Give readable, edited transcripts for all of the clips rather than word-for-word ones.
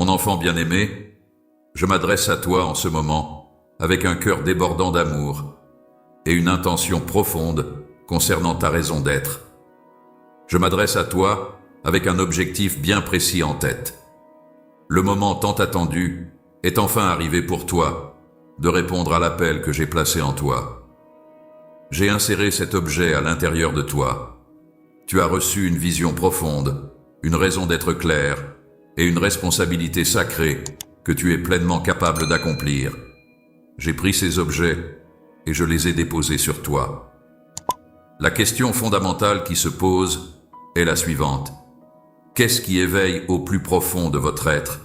Mon enfant bien-aimé, je m'adresse à toi en ce moment avec un cœur débordant d'amour et une intention profonde concernant ta raison d'être. Je m'adresse à toi avec un objectif bien précis en tête. Le moment tant attendu est enfin arrivé pour toi de répondre à l'appel que j'ai placé en toi. J'ai inséré cet objet à l'intérieur de toi. Tu as reçu une vision profonde, une raison d'être claire et une responsabilité sacrée que tu es pleinement capable d'accomplir. J'ai pris ces objets et je les ai déposés sur toi. La question fondamentale qui se pose est la suivante. Qu'est-ce qui éveille au plus profond de votre être?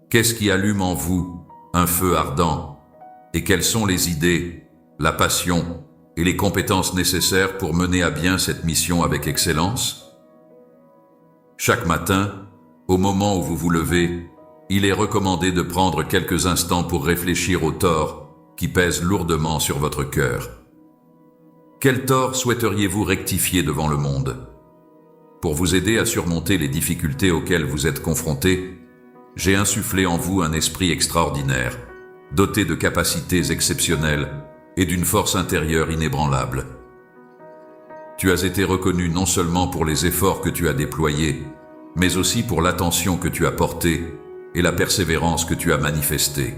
Qu'est-ce qui allume en vous un feu ardent? Et quelles sont les idées, la passion et les compétences nécessaires pour mener à bien cette mission avec excellence? Chaque matin, au moment où vous vous levez, il est recommandé de prendre quelques instants pour réfléchir aux torts qui pèsent lourdement sur votre cœur. Quel tort souhaiteriez-vous rectifier devant le monde? Pour vous aider à surmonter les difficultés auxquelles vous êtes confrontés, j'ai insufflé en vous un esprit extraordinaire, doté de capacités exceptionnelles et d'une force intérieure inébranlable. Tu as été reconnu non seulement pour les efforts que tu as déployés, mais aussi pour l'attention que tu as portée et la persévérance que tu as manifestée.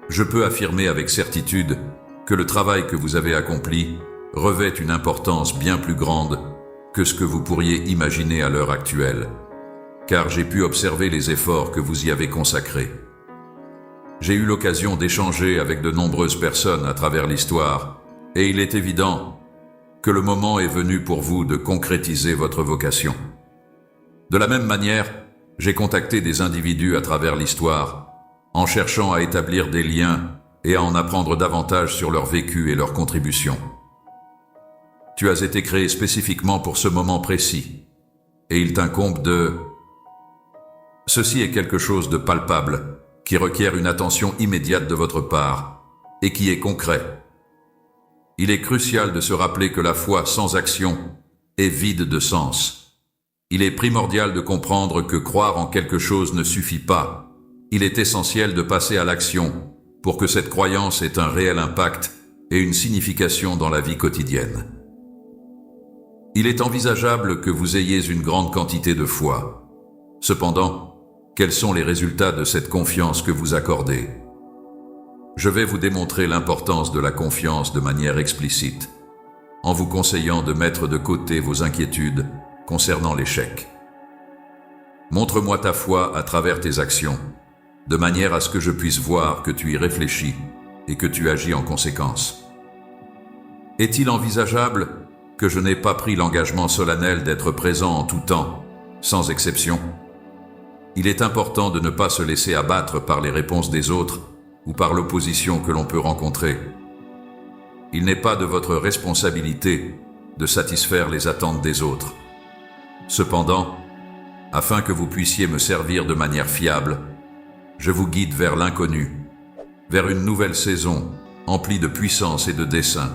Je peux affirmer avec certitude que le travail que vous avez accompli revêt une importance bien plus grande que ce que vous pourriez imaginer à l'heure actuelle, car j'ai pu observer les efforts que vous y avez consacrés. J'ai eu l'occasion d'échanger avec de nombreuses personnes à travers l'histoire, et il est évident que le moment est venu pour vous de concrétiser votre vocation. De la même manière, j'ai contacté des individus à travers l'histoire, en cherchant à établir des liens et à en apprendre davantage sur leur vécu et leurs contributions. Tu as été créé spécifiquement pour ce moment précis, et il t'incombe de... Ceci est quelque chose de palpable, qui requiert une attention immédiate de votre part, et qui est concret. Il est crucial de se rappeler que la foi sans action est vide de sens. Il est primordial de comprendre que croire en quelque chose ne suffit pas. Il est essentiel de passer à l'action pour que cette croyance ait un réel impact et une signification dans la vie quotidienne. Il est envisageable que vous ayez une grande quantité de foi. Cependant, quels sont les résultats de cette confiance que vous accordez? Je vais vous démontrer l'importance de la confiance de manière explicite, en vous conseillant de mettre de côté vos inquiétudes concernant l'échec. Montre-moi ta foi à travers tes actions, de manière à ce que je puisse voir que tu y réfléchis et que tu agis en conséquence. Est-il envisageable que je n'ai pas pris l'engagement solennel d'être présent en tout temps, sans exception? Il est important de ne pas se laisser abattre par les réponses des autres ou par l'opposition que l'on peut rencontrer. Il n'est pas de votre responsabilité de satisfaire les attentes des autres. Cependant, afin que vous puissiez me servir de manière fiable, je vous guide vers l'inconnu, vers une nouvelle saison emplie de puissance et de dessein.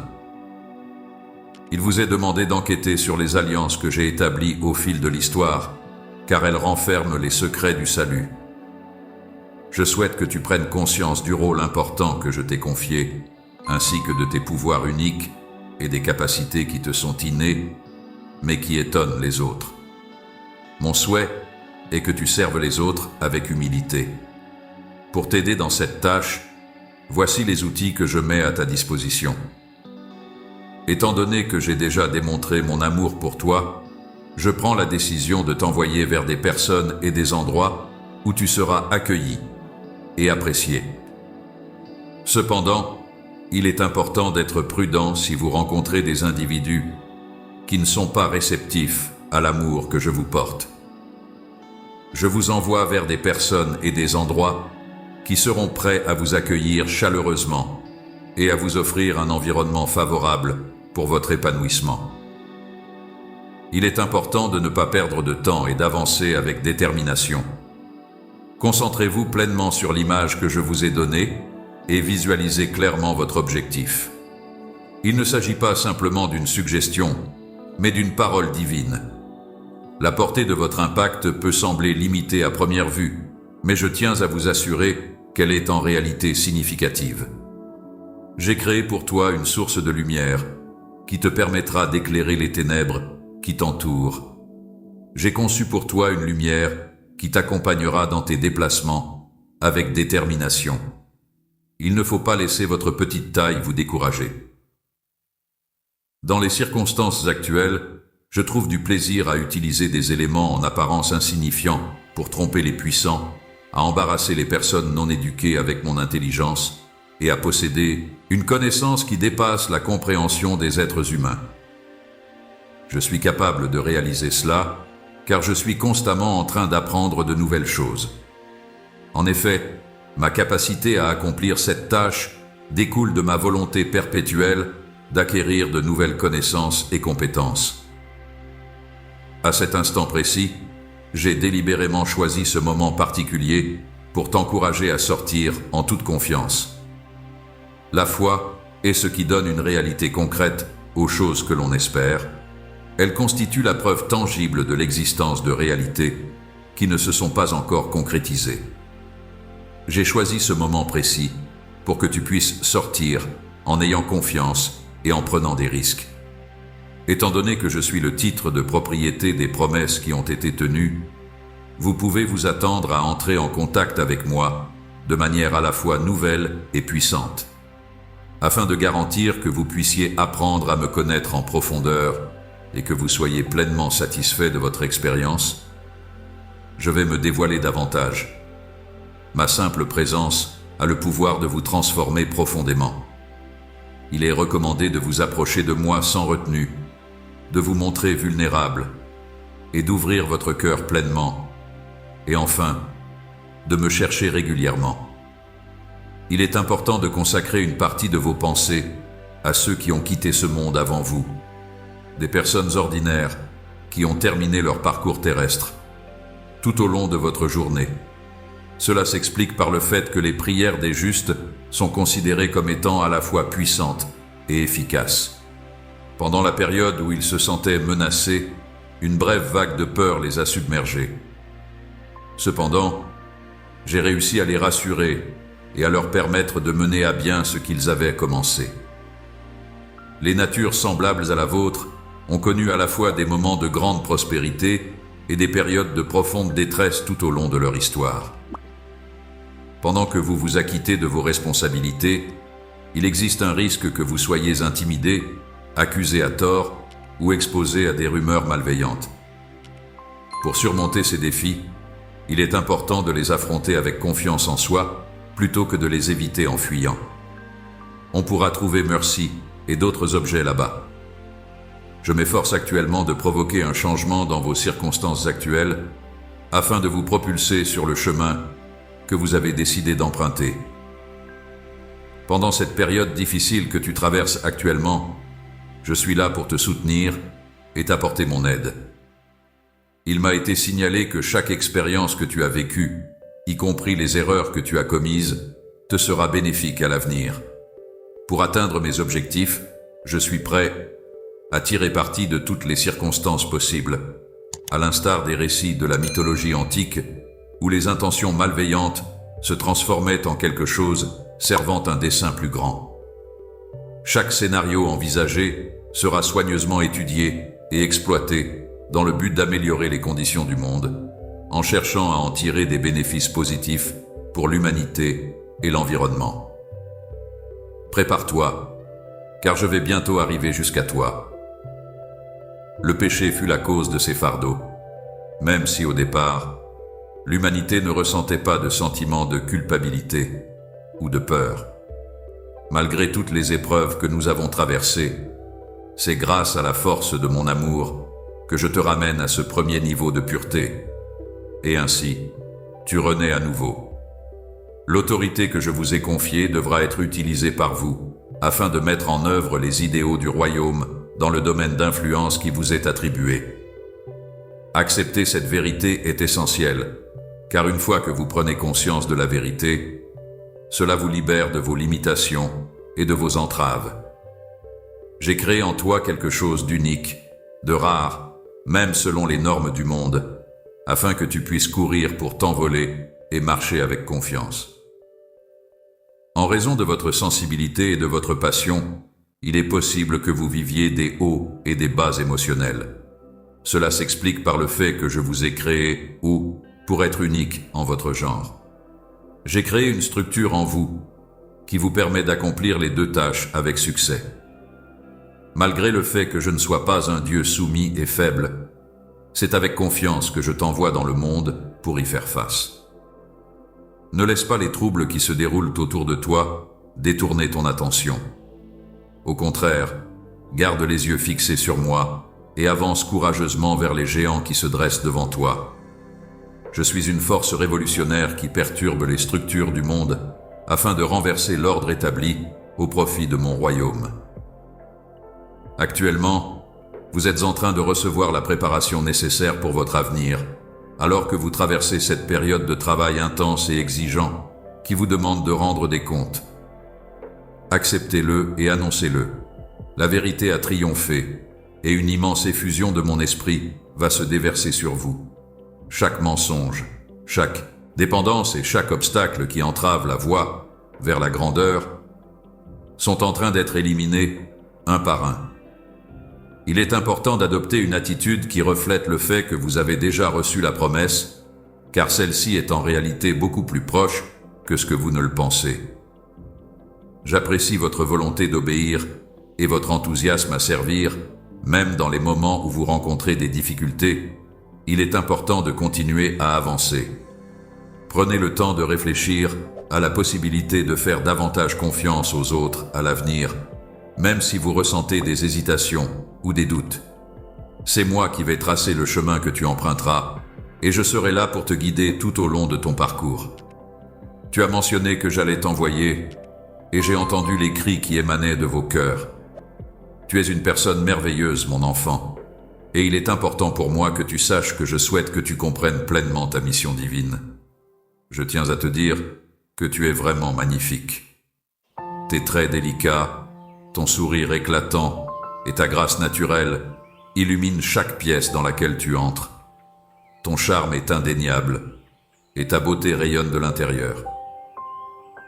Il vous est demandé d'enquêter sur les alliances que j'ai établies au fil de l'histoire, car elles renferment les secrets du salut. Je souhaite que tu prennes conscience du rôle important que je t'ai confié, ainsi que de tes pouvoirs uniques et des capacités qui te sont innées, mais qui étonnent les autres. Mon souhait est que tu serves les autres avec humilité. Pour t'aider dans cette tâche, voici les outils que je mets à ta disposition. Étant donné que j'ai déjà démontré mon amour pour toi, je prends la décision de t'envoyer vers des personnes et des endroits où tu seras accueilli et apprécié. Cependant, il est important d'être prudent si vous rencontrez des individus qui ne sont pas réceptifs à l'amour que je vous porte. Je vous envoie vers des personnes et des endroits qui seront prêts à vous accueillir chaleureusement et à vous offrir un environnement favorable pour votre épanouissement. Il est important de ne pas perdre de temps et d'avancer avec détermination. Concentrez-vous pleinement sur l'image que je vous ai donnée et visualisez clairement votre objectif. Il ne s'agit pas simplement d'une suggestion, mais d'une parole divine. La portée de votre impact peut sembler limitée à première vue, mais je tiens à vous assurer qu'elle est en réalité significative. J'ai créé pour toi une source de lumière qui te permettra d'éclairer les ténèbres qui t'entourent. J'ai conçu pour toi une lumière qui t'accompagnera dans tes déplacements avec détermination. Il ne faut pas laisser votre petite taille vous décourager. Dans les circonstances actuelles, je trouve du plaisir à utiliser des éléments en apparence insignifiants pour tromper les puissants, à embarrasser les personnes non éduquées avec mon intelligence et à posséder une connaissance qui dépasse la compréhension des êtres humains. Je suis capable de réaliser cela car je suis constamment en train d'apprendre de nouvelles choses. En effet, ma capacité à accomplir cette tâche découle de ma volonté perpétuelle d'acquérir de nouvelles connaissances et compétences. À cet instant précis, j'ai délibérément choisi ce moment particulier pour t'encourager à sortir en toute confiance. La foi est ce qui donne une réalité concrète aux choses que l'on espère. Elle constitue la preuve tangible de l'existence de réalités qui ne se sont pas encore concrétisées. J'ai choisi ce moment précis pour que tu puisses sortir en ayant confiance et en prenant des risques. Étant donné que je suis le titre de propriété des promesses qui ont été tenues, vous pouvez vous attendre à entrer en contact avec moi de manière à la fois nouvelle et puissante. Afin de garantir que vous puissiez apprendre à me connaître en profondeur et que vous soyez pleinement satisfait de votre expérience, je vais me dévoiler davantage. Ma simple présence a le pouvoir de vous transformer profondément. Il est recommandé de vous approcher de moi sans retenue, de vous montrer vulnérable et d'ouvrir votre cœur pleinement, et enfin, de me chercher régulièrement. Il est important de consacrer une partie de vos pensées à ceux qui ont quitté ce monde avant vous, des personnes ordinaires qui ont terminé leur parcours terrestre, tout au long de votre journée. Cela s'explique par le fait que les prières des justes sont considérées comme étant à la fois puissantes et efficaces. Pendant la période où ils se sentaient menacés, une brève vague de peur les a submergés. Cependant, j'ai réussi à les rassurer et à leur permettre de mener à bien ce qu'ils avaient commencé. Les natures semblables à la vôtre ont connu à la fois des moments de grande prospérité et des périodes de profonde détresse tout au long de leur histoire. Pendant que vous vous acquittez de vos responsabilités, il existe un risque que vous soyez intimidé, accusé à tort ou exposé à des rumeurs malveillantes. Pour surmonter ces défis, il est important de les affronter avec confiance en soi plutôt que de les éviter en fuyant. On pourra trouver Mercy et d'autres objets là-bas. Je m'efforce actuellement de provoquer un changement dans vos circonstances actuelles afin de vous propulser sur le chemin que vous avez décidé d'emprunter. Pendant cette période difficile que tu traverses actuellement, je suis là pour te soutenir et t'apporter mon aide. Il m'a été signalé que chaque expérience que tu as vécue, y compris les erreurs que tu as commises, te sera bénéfique à l'avenir. Pour atteindre mes objectifs, je suis prêt à tirer parti de toutes les circonstances possibles, à l'instar des récits de la mythologie antique où les intentions malveillantes se transformaient en quelque chose servant un dessein plus grand. Chaque scénario envisagé sera soigneusement étudié et exploité dans le but d'améliorer les conditions du monde, en cherchant à en tirer des bénéfices positifs pour l'humanité et l'environnement. Prépare-toi, car je vais bientôt arriver jusqu'à toi. Le péché fut la cause de ces fardeaux, même si au départ, l'humanité ne ressentait pas de sentiment de culpabilité ou de peur. Malgré toutes les épreuves que nous avons traversées, c'est grâce à la force de mon amour que je te ramène à ce premier niveau de pureté. Et ainsi, tu renais à nouveau. L'autorité que je vous ai confiée devra être utilisée par vous, afin de mettre en œuvre les idéaux du royaume dans le domaine d'influence qui vous est attribué. Accepter cette vérité est essentiel, car une fois que vous prenez conscience de la vérité, cela vous libère de vos limitations et de vos entraves. J'ai créé en toi quelque chose d'unique, de rare, même selon les normes du monde, afin que tu puisses courir pour t'envoler et marchez avec confiance. En raison de votre sensibilité et de votre passion, il est possible que vous viviez des hauts et des bas émotionnels. Cela s'explique par le fait que je vous ai créé pour être unique en votre genre. J'ai créé une structure en vous qui vous permet d'accomplir les deux tâches avec succès. Malgré le fait que je ne sois pas un Dieu soumis et faible, c'est avec confiance que je t'envoie dans le monde pour y faire face. Ne laisse pas les troubles qui se déroulent autour de toi détourner ton attention. Au contraire, garde les yeux fixés sur moi et avance courageusement vers les géants qui se dressent devant toi. Je suis une force révolutionnaire qui perturbe les structures du monde afin de renverser l'ordre établi au profit de mon royaume. Actuellement, vous êtes en train de recevoir la préparation nécessaire pour votre avenir, alors que vous traversez cette période de travail intense et exigeant qui vous demande de rendre des comptes. Acceptez-le et annoncez-le. La vérité a triomphé et une immense effusion de mon esprit va se déverser sur vous. Chaque mensonge, chaque dépendance et chaque obstacle qui entrave la voie vers la grandeur sont en train d'être éliminés un par un. Il est important d'adopter une attitude qui reflète le fait que vous avez déjà reçu la promesse, car celle-ci est en réalité beaucoup plus proche que ce que vous ne le pensez. J'apprécie votre volonté d'obéir et votre enthousiasme à servir, même dans les moments où vous rencontrez des difficultés. Il est important de continuer à avancer. Prenez le temps de réfléchir à la possibilité de faire davantage confiance aux autres à l'avenir, même si vous ressentez des hésitations ou des doutes. C'est moi qui vais tracer le chemin que tu emprunteras, et je serai là pour te guider tout au long de ton parcours. Tu as mentionné que j'allais t'envoyer, et j'ai entendu les cris qui émanaient de vos cœurs. Tu es une personne merveilleuse, mon enfant, et il est important pour moi que tu saches que je souhaite que tu comprennes pleinement ta mission divine. Je tiens à te dire que tu es vraiment magnifique. Tes traits délicats, ton sourire éclatant et ta grâce naturelle illuminent chaque pièce dans laquelle tu entres. Ton charme est indéniable et ta beauté rayonne de l'intérieur.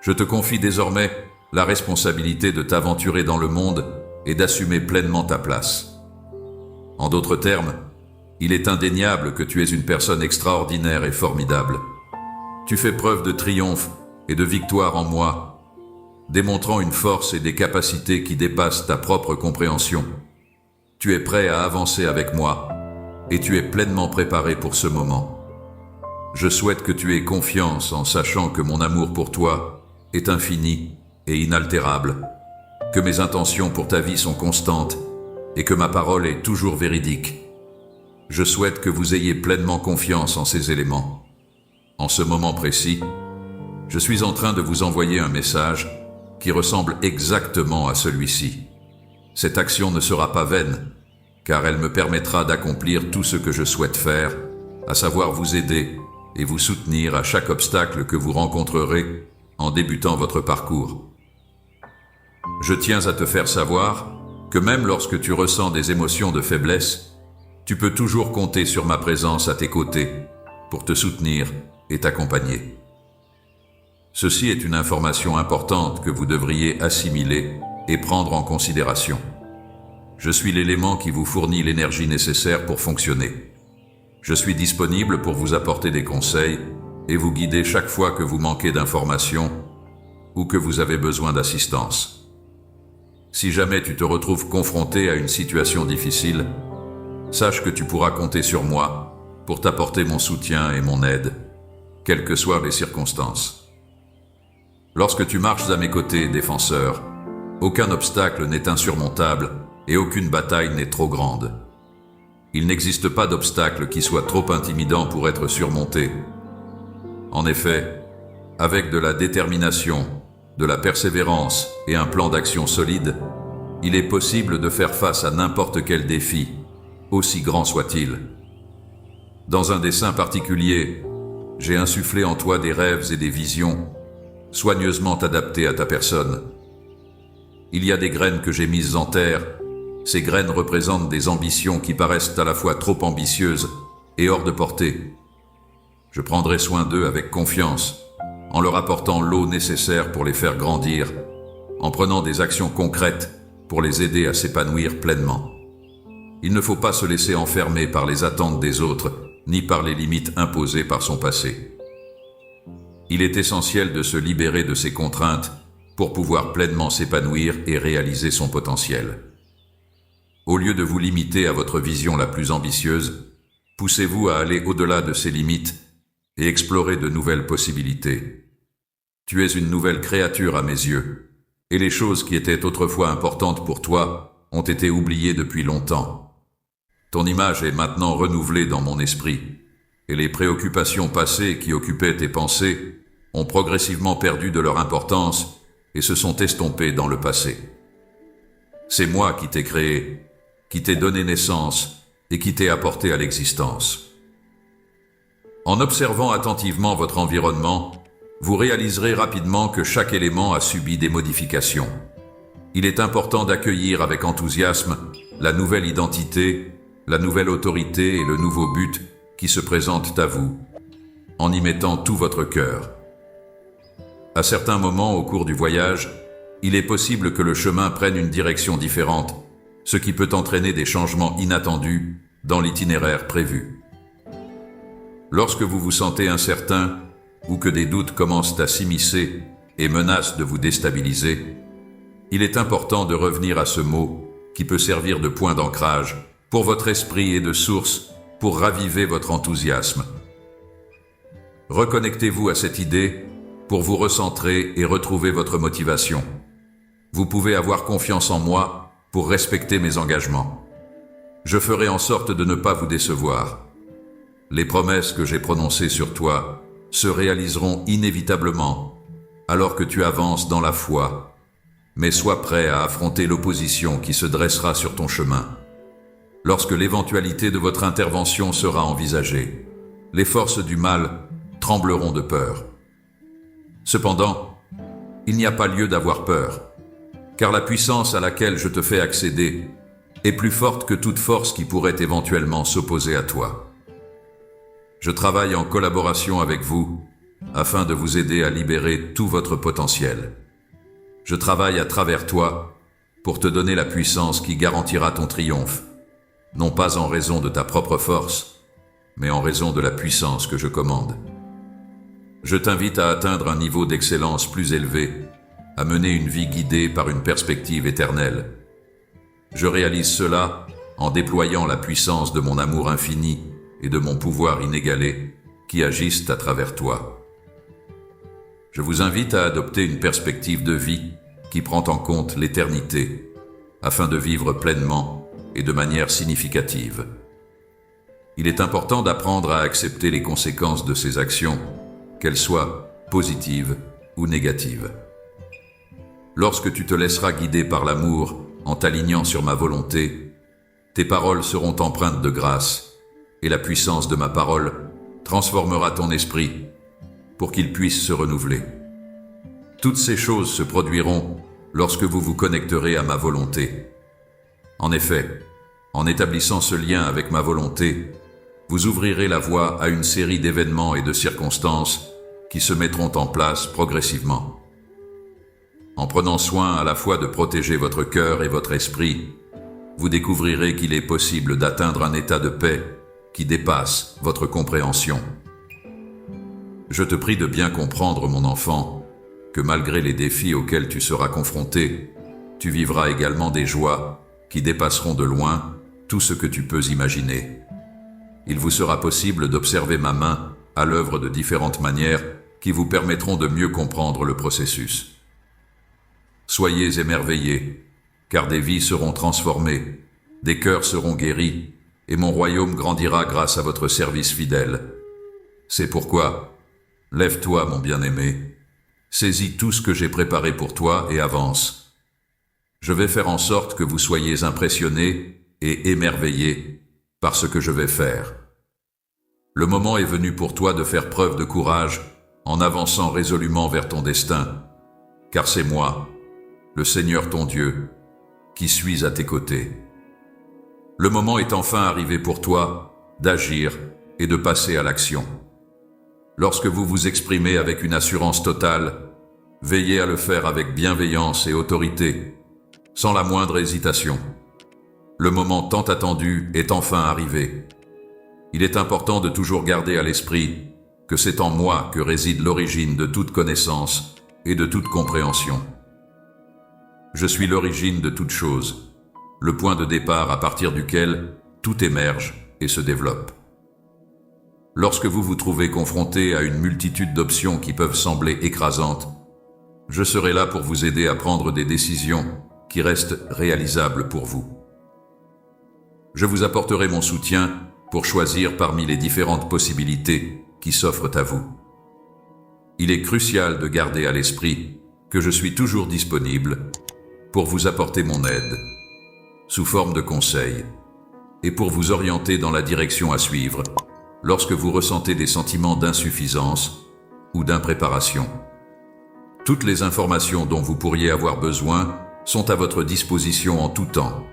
Je te confie désormais la responsabilité de t'aventurer dans le monde et d'assumer pleinement ta place. En d'autres termes, il est indéniable que tu es une personne extraordinaire et formidable. Tu fais preuve de triomphe et de victoire en moi, démontrant une force et des capacités qui dépassent ta propre compréhension. Tu es prêt à avancer avec moi et tu es pleinement préparé pour ce moment. Je souhaite que tu aies confiance en sachant que mon amour pour toi est infini et inaltérable, que mes intentions pour ta vie sont constantes et que ma parole est toujours véridique. Je souhaite que vous ayez pleinement confiance en ces éléments. En ce moment précis, je suis en train de vous envoyer un message qui ressemble exactement à celui-ci. Cette action ne sera pas vaine, car elle me permettra d'accomplir tout ce que je souhaite faire, à savoir vous aider et vous soutenir à chaque obstacle que vous rencontrerez en débutant votre parcours. Je tiens à te faire savoir que même lorsque tu ressens des émotions de faiblesse, tu peux toujours compter sur ma présence à tes côtés pour te soutenir et t'accompagner. Ceci est une information importante que vous devriez assimiler et prendre en considération. Je suis l'élément qui vous fournit l'énergie nécessaire pour fonctionner. Je suis disponible pour vous apporter des conseils et vous guider chaque fois que vous manquez d'informations ou que vous avez besoin d'assistance. Si jamais tu te retrouves confronté à une situation difficile, sache que tu pourras compter sur moi pour t'apporter mon soutien et mon aide, quelles que soient les circonstances. Lorsque tu marches à mes côtés, défenseur, aucun obstacle n'est insurmontable et aucune bataille n'est trop grande. Il n'existe pas d'obstacle qui soit trop intimidant pour être surmonté. En effet, avec de la détermination, de la persévérance et un plan d'action solide, il est possible de faire face à n'importe quel défi, aussi grand soit-il. Dans un dessein particulier, j'ai insufflé en toi des rêves et des visions, soigneusement adaptés à ta personne. Il y a des graines que j'ai mises en terre. Ces graines représentent des ambitions qui paraissent à la fois trop ambitieuses et hors de portée. Je prendrai soin d'eux avec confiance, en leur apportant l'eau nécessaire pour les faire grandir, en prenant des actions concrètes pour les aider à s'épanouir pleinement. Il ne faut pas se laisser enfermer par les attentes des autres, ni par les limites imposées par son passé. Il est essentiel de se libérer de ces contraintes pour pouvoir pleinement s'épanouir et réaliser son potentiel. Au lieu de vous limiter à votre vision la plus ambitieuse, poussez-vous à aller au-delà de ces limites et explorer de nouvelles possibilités. Tu es une nouvelle créature à mes yeux, et les choses qui étaient autrefois importantes pour toi ont été oubliées depuis longtemps. Ton image est maintenant renouvelée dans mon esprit, et les préoccupations passées qui occupaient tes pensées ont progressivement perdu de leur importance et se sont estompées dans le passé. C'est moi qui t'ai créé, qui t'ai donné naissance et qui t'ai apporté à l'existence. En observant attentivement votre environnement, vous réaliserez rapidement que chaque élément a subi des modifications. Il est important d'accueillir avec enthousiasme la nouvelle identité, la nouvelle autorité et le nouveau but qui se présentent à vous, en y mettant tout votre cœur. À certains moments au cours du voyage, il est possible que le chemin prenne une direction différente, ce qui peut entraîner des changements inattendus dans l'itinéraire prévu. Lorsque vous vous sentez incertain ou que des doutes commencent à s'immiscer et menacent de vous déstabiliser, il est important de revenir à ce mot qui peut servir de point d'ancrage pour votre esprit et de source pour raviver votre enthousiasme. Reconnectez-vous à cette idée pour vous recentrer et retrouver votre motivation. Vous pouvez avoir confiance en moi pour respecter mes engagements. Je ferai en sorte de ne pas vous décevoir. Les promesses que j'ai prononcées sur toi se réaliseront inévitablement alors que tu avances dans la foi, mais sois prêt à affronter l'opposition qui se dressera sur ton chemin. Lorsque l'éventualité de votre intervention sera envisagée, les forces du mal trembleront de peur. Cependant, il n'y a pas lieu d'avoir peur, car la puissance à laquelle je te fais accéder est plus forte que toute force qui pourrait éventuellement s'opposer à toi. Je travaille en collaboration avec vous afin de vous aider à libérer tout votre potentiel. Je travaille à travers toi pour te donner la puissance qui garantira ton triomphe, non pas en raison de ta propre force, mais en raison de la puissance que je commande. Je t'invite à atteindre un niveau d'excellence plus élevé, à mener une vie guidée par une perspective éternelle. Je réalise cela en déployant la puissance de mon amour infini et de mon pouvoir inégalé qui agissent à travers toi. Je vous invite à adopter une perspective de vie qui prend en compte l'éternité, afin de vivre pleinement et de manière significative. Il est important d'apprendre à accepter les conséquences de ces actions, qu'elles soient positives ou négatives. Lorsque tu te laisseras guider par l'amour en t'alignant sur ma volonté, tes paroles seront empreintes de grâce, et la puissance de ma parole transformera ton esprit pour qu'il puisse se renouveler. Toutes ces choses se produiront lorsque vous vous connecterez à ma volonté. En effet, en établissant ce lien avec ma volonté, vous ouvrirez la voie à une série d'événements et de circonstances qui se mettront en place progressivement. En prenant soin à la fois de protéger votre cœur et votre esprit, vous découvrirez qu'il est possible d'atteindre un état de paix qui dépasse votre compréhension. Je te prie de bien comprendre, mon enfant, que malgré les défis auxquels tu seras confronté, tu vivras également des joies qui dépasseront de loin tout ce que tu peux imaginer. Il vous sera possible d'observer ma main à l'œuvre de différentes manières qui vous permettront de mieux comprendre le processus. Soyez émerveillés, car des vies seront transformées, des cœurs seront guéris, et mon royaume grandira grâce à votre service fidèle. C'est pourquoi, lève-toi, mon bien-aimé, saisis tout ce que j'ai préparé pour toi et avance. Je vais faire en sorte que vous soyez impressionnés et émerveillés par ce que je vais faire. Le moment est venu pour toi de faire preuve de courage en avançant résolument vers ton destin, car c'est moi, le Seigneur ton Dieu, qui suis à tes côtés. Le moment est enfin arrivé pour toi d'agir et de passer à l'action. Lorsque vous vous exprimez avec une assurance totale, veillez à le faire avec bienveillance et autorité, sans la moindre hésitation. Le moment tant attendu est enfin arrivé. Il est important de toujours garder à l'esprit que c'est en moi que réside l'origine de toute connaissance et de toute compréhension. Je suis l'origine de toute chose, le point de départ à partir duquel tout émerge et se développe. Lorsque vous vous trouvez confronté à une multitude d'options qui peuvent sembler écrasantes, je serai là pour vous aider à prendre des décisions qui restent réalisables pour vous. Je vous apporterai mon soutien pour choisir parmi les différentes possibilités qui s'offrent à vous. Il est crucial de garder à l'esprit que je suis toujours disponible pour vous apporter mon aide, sous forme de conseils, et pour vous orienter dans la direction à suivre lorsque vous ressentez des sentiments d'insuffisance ou d'impréparation. Toutes les informations dont vous pourriez avoir besoin sont à votre disposition en tout temps.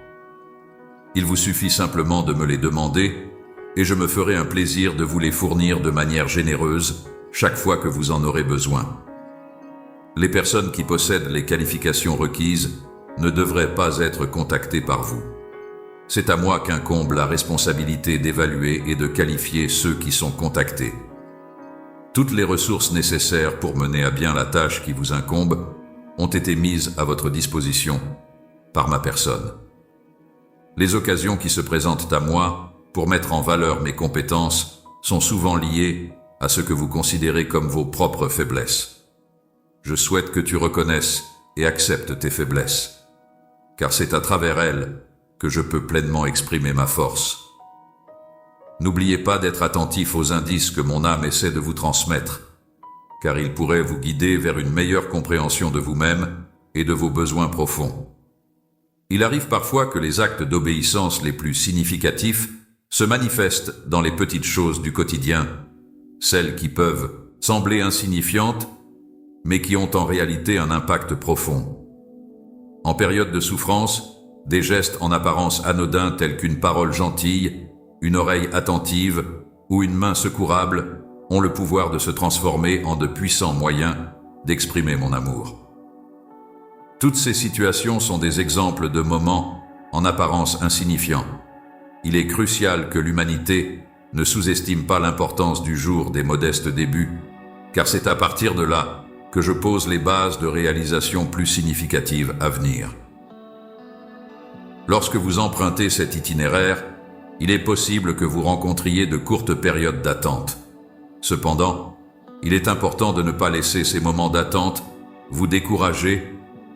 Il vous suffit simplement de me les demander et je me ferai un plaisir de vous les fournir de manière généreuse chaque fois que vous en aurez besoin. Les personnes qui possèdent les qualifications requises ne devraient pas être contactées par vous. C'est à moi qu'incombe la responsabilité d'évaluer et de qualifier ceux qui sont contactés. Toutes les ressources nécessaires pour mener à bien la tâche qui vous incombe ont été mises à votre disposition par ma personne. Les occasions qui se présentent à moi pour mettre en valeur mes compétences sont souvent liées à ce que vous considérez comme vos propres faiblesses. Je souhaite que tu reconnaisses et acceptes tes faiblesses, car c'est à travers elles que je peux pleinement exprimer ma force. N'oubliez pas d'être attentif aux indices que mon âme essaie de vous transmettre, car ils pourraient vous guider vers une meilleure compréhension de vous-même et de vos besoins profonds. Il arrive parfois que les actes d'obéissance les plus significatifs se manifestent dans les petites choses du quotidien, celles qui peuvent sembler insignifiantes, mais qui ont en réalité un impact profond. En période de souffrance, des gestes en apparence anodins tels qu'une parole gentille, une oreille attentive ou une main secourable ont le pouvoir de se transformer en de puissants moyens d'exprimer mon amour. Toutes ces situations sont des exemples de moments en apparence insignifiants. Il est crucial que l'humanité ne sous-estime pas l'importance du jour des modestes débuts, car c'est à partir de là que je pose les bases de réalisations plus significatives à venir. Lorsque vous empruntez cet itinéraire, il est possible que vous rencontriez de courtes périodes d'attente. Cependant, il est important de ne pas laisser ces moments d'attente vous décourager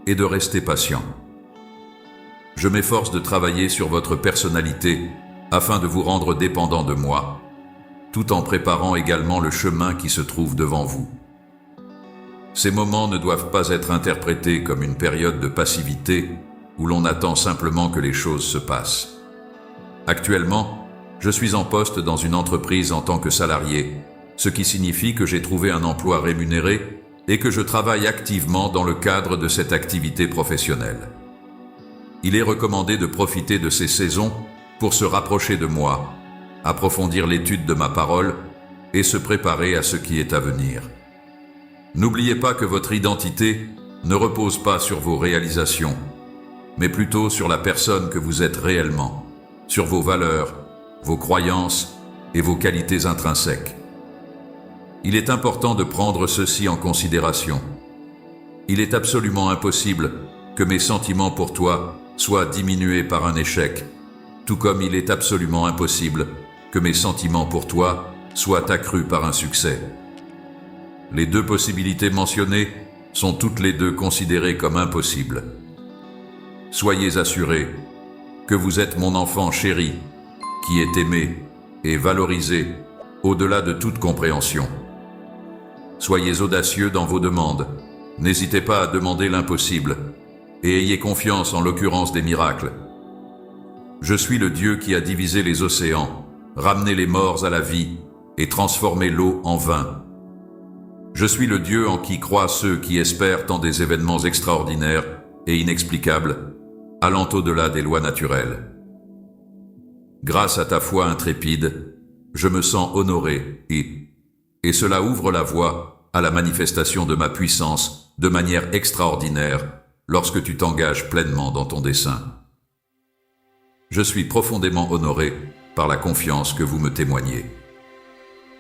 et de rester patient. Je m'efforce de travailler sur votre personnalité afin de vous rendre dépendant de moi, tout en préparant également le chemin qui se trouve devant vous. Ces moments ne doivent pas être interprétés comme une période de passivité où l'on attend simplement que les choses se passent. Actuellement, je suis en poste dans une entreprise en tant que salarié, ce qui signifie que j'ai trouvé un emploi rémunéré et que je travaille activement dans le cadre de cette activité professionnelle. Il est recommandé de profiter de ces saisons pour se rapprocher de moi, approfondir l'étude de ma parole et se préparer à ce qui est à venir. N'oubliez pas que votre identité ne repose pas sur vos réalisations, mais plutôt sur la personne que vous êtes réellement, sur vos valeurs, vos croyances et vos qualités intrinsèques. Il est important de prendre ceci en considération. Il est absolument impossible que mes sentiments pour toi soient diminués par un échec, tout comme il est absolument impossible que mes sentiments pour toi soient accrus par un succès. Les deux possibilités mentionnées sont toutes les deux considérées comme impossibles. Soyez assurés que vous êtes mon enfant chéri, qui est aimé et valorisé au-delà de toute compréhension. Soyez audacieux dans vos demandes, n'hésitez pas à demander l'impossible, et ayez confiance en l'occurrence des miracles. Je suis le Dieu qui a divisé les océans, ramené les morts à la vie et transformé l'eau en vin. Je suis le Dieu en qui croient ceux qui espèrent en des événements extraordinaires et inexplicables, allant au-delà des lois naturelles. Grâce à ta foi intrépide, je me sens honoré et Et cela ouvre la voie à la manifestation de ma puissance de manière extraordinaire lorsque tu t'engages pleinement dans ton dessein. Je suis profondément honoré par la confiance que vous me témoignez.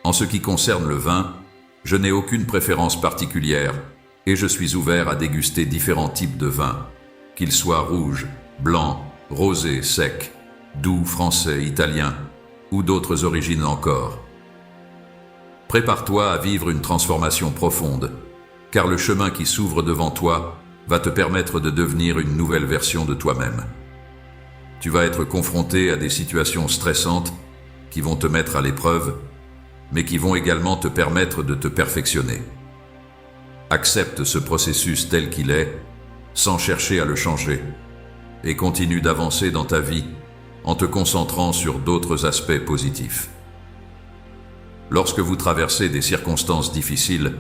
En ce qui concerne le vin, je n'ai aucune préférence particulière et je suis ouvert à déguster différents types de vins, qu'ils soient rouges, blancs, rosés, secs, doux, français, italiens ou d'autres origines encore. Prépare-toi à vivre une transformation profonde, car le chemin qui s'ouvre devant toi va te permettre de devenir une nouvelle version de toi-même. Tu vas être confronté à des situations stressantes qui vont te mettre à l'épreuve, mais qui vont également te permettre de te perfectionner. Accepte ce processus tel qu'il est, sans chercher à le changer, et continue d'avancer dans ta vie en te concentrant sur d'autres aspects positifs. Lorsque vous traversez des circonstances difficiles,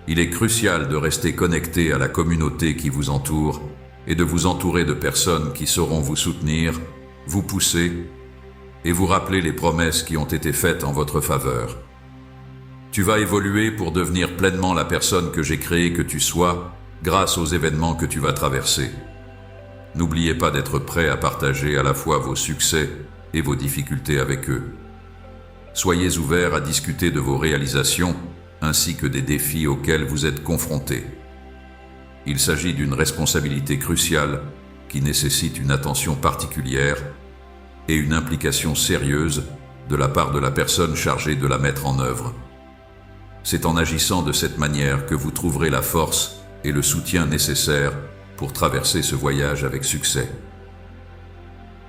il est crucial de rester connecté à la communauté qui vous entoure et de vous entourer de personnes qui sauront vous soutenir, vous pousser et vous rappeler les promesses qui ont été faites en votre faveur. Tu vas évoluer pour devenir pleinement la personne que j'ai créée que tu sois grâce aux événements que tu vas traverser. N'oubliez pas d'être prêt à partager à la fois vos succès et vos difficultés avec eux. Soyez ouverts à discuter de vos réalisations ainsi que des défis auxquels vous êtes confrontés. Il s'agit d'une responsabilité cruciale qui nécessite une attention particulière et une implication sérieuse de la part de la personne chargée de la mettre en œuvre. C'est en agissant de cette manière que vous trouverez la force et le soutien nécessaires pour traverser ce voyage avec succès.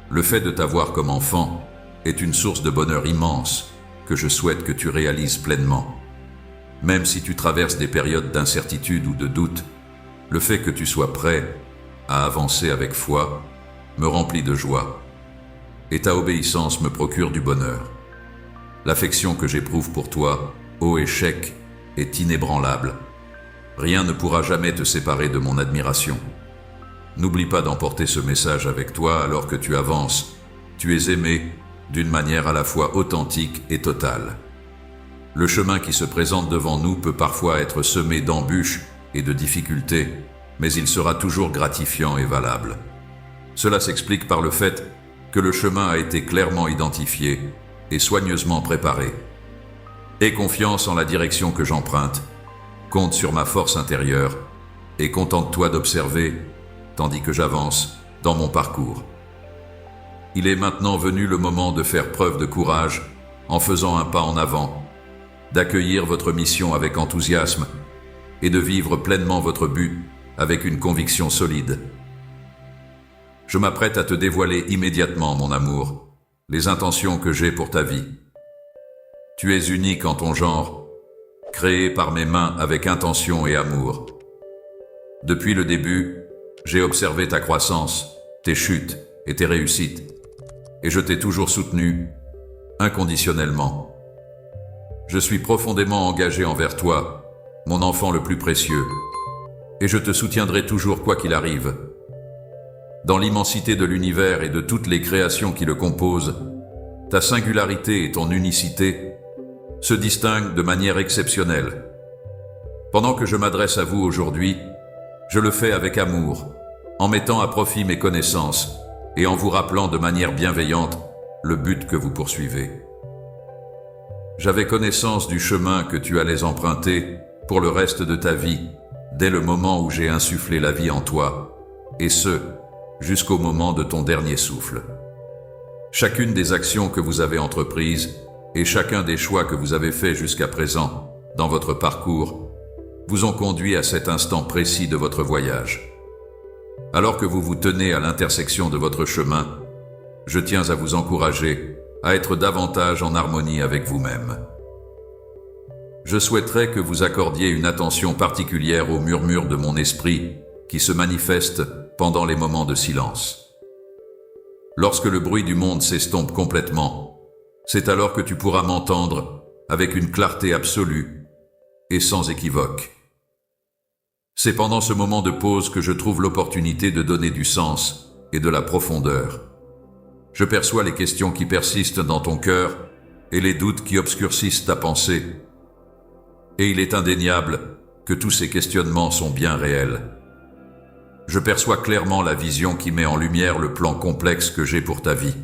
Le fait de t'avoir comme enfant est une source de bonheur immense que je souhaite que tu réalises pleinement. Même si tu traverses des périodes d'incertitude ou de doute, le fait que tu sois prêt à avancer avec foi me remplit de joie, et ta obéissance me procure du bonheur. L'affection que j'éprouve pour toi, ô échec, est inébranlable. Rien ne pourra jamais te séparer de mon admiration. N'oublie pas d'emporter ce message avec toi alors que tu avances. Tu es aimé d'une manière à la fois authentique et totale. Le chemin qui se présente devant nous peut parfois être semé d'embûches et de difficultés, mais il sera toujours gratifiant et valable. Cela s'explique par le fait que le chemin a été clairement identifié et soigneusement préparé. Aie confiance en la direction que j'emprunte, compte sur ma force intérieure et contente-toi d'observer, tandis que j'avance dans mon parcours. Il est maintenant venu le moment de faire preuve de courage en faisant un pas en avant, d'accueillir votre mission avec enthousiasme et de vivre pleinement votre but avec une conviction solide. Je m'apprête à te dévoiler immédiatement, mon amour, les intentions que j'ai pour ta vie. Tu es unique en ton genre, créé par mes mains avec intention et amour. Depuis le début, j'ai observé ta croissance, tes chutes et tes réussites, et je t'ai toujours soutenu, inconditionnellement. Je suis profondément engagé envers toi, mon enfant le plus précieux, et je te soutiendrai toujours quoi qu'il arrive. Dans l'immensité de l'univers et de toutes les créations qui le composent, ta singularité et ton unicité se distinguent de manière exceptionnelle. Pendant que je m'adresse à vous aujourd'hui, je le fais avec amour, en mettant à profit mes connaissances et en vous rappelant de manière bienveillante le but que vous poursuivez. J'avais connaissance du chemin que tu allais emprunter pour le reste de ta vie, dès le moment où j'ai insufflé la vie en toi, et ce, jusqu'au moment de ton dernier souffle. Chacune des actions que vous avez entreprises et chacun des choix que vous avez faits jusqu'à présent dans votre parcours vous ont conduit à cet instant précis de votre voyage. Alors que vous vous tenez à l'intersection de votre chemin, je tiens à vous encourager à être davantage en harmonie avec vous-même. Je souhaiterais que vous accordiez une attention particulière aux murmures de mon esprit qui se manifestent pendant les moments de silence. Lorsque le bruit du monde s'estompe complètement, c'est alors que tu pourras m'entendre avec une clarté absolue et sans équivoque. C'est pendant ce moment de pause que je trouve l'opportunité de donner du sens et de la profondeur. Je perçois les questions qui persistent dans ton cœur et les doutes qui obscurcissent ta pensée. Et il est indéniable que tous ces questionnements sont bien réels. Je perçois clairement la vision qui met en lumière le plan complexe que j'ai pour ta vie.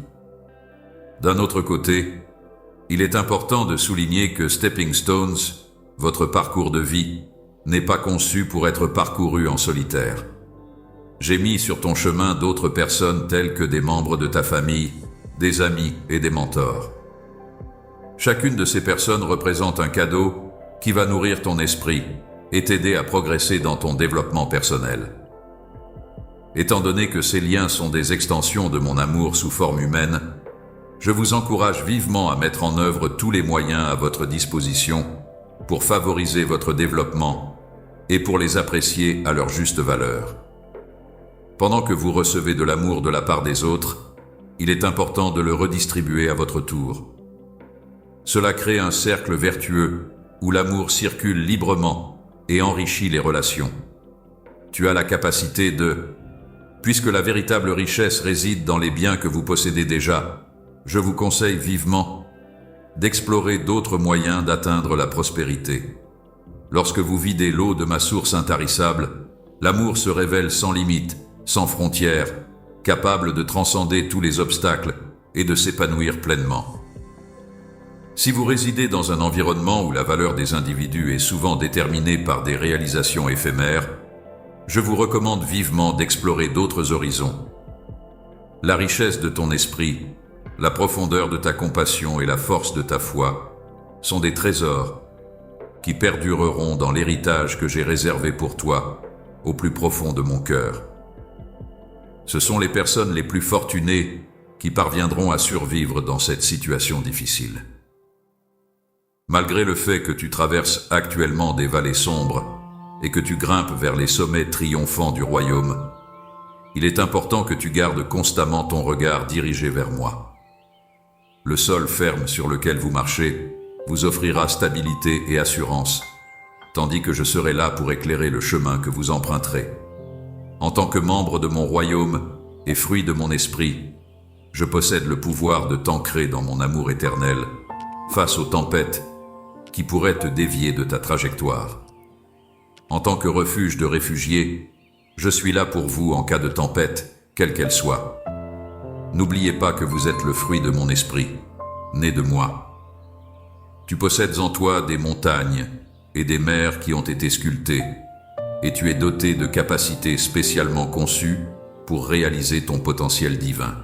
D'un autre côté, il est important de souligner que Stepping Stones, votre parcours de vie, n'est pas conçu pour être parcouru en solitaire. J'ai mis sur ton chemin d'autres personnes telles que des membres de ta famille, des amis et des mentors. Chacune de ces personnes représente un cadeau qui va nourrir ton esprit et t'aider à progresser dans ton développement personnel. Étant donné que ces liens sont des extensions de mon amour sous forme humaine, je vous encourage vivement à mettre en œuvre tous les moyens à votre disposition pour favoriser votre développement et pour les apprécier à leur juste valeur. Pendant que vous recevez de l'amour de la part des autres, il est important de le redistribuer à votre tour. Cela crée un cercle vertueux où l'amour circule librement et enrichit les relations. Tu as la capacité puisque la véritable richesse réside dans les biens que vous possédez déjà, je vous conseille vivement d'explorer d'autres moyens d'atteindre la prospérité. Lorsque vous videz l'eau de ma source intarissable, l'amour se révèle sans limite, sans frontières, capable de transcender tous les obstacles et de s'épanouir pleinement. Si vous résidez dans un environnement où la valeur des individus est souvent déterminée par des réalisations éphémères, je vous recommande vivement d'explorer d'autres horizons. La richesse de ton esprit, la profondeur de ta compassion et la force de ta foi sont des trésors qui perdureront dans l'héritage que j'ai réservé pour toi au plus profond de mon cœur. Ce sont les personnes les plus fortunées qui parviendront à survivre dans cette situation difficile. Malgré le fait que tu traverses actuellement des vallées sombres et que tu grimpes vers les sommets triomphants du royaume, il est important que tu gardes constamment ton regard dirigé vers moi. Le sol ferme sur lequel vous marchez vous offrira stabilité et assurance, tandis que je serai là pour éclairer le chemin que vous emprunterez. En tant que membre de mon royaume et fruit de mon esprit, je possède le pouvoir de t'ancrer dans mon amour éternel face aux tempêtes qui pourraient te dévier de ta trajectoire. En tant que refuge de réfugiés, je suis là pour vous en cas de tempête, quelle qu'elle soit. N'oubliez pas que vous êtes le fruit de mon esprit, né de moi. Tu possèdes en toi des montagnes et des mers qui ont été sculptées, et tu es doté de capacités spécialement conçues pour réaliser ton potentiel divin.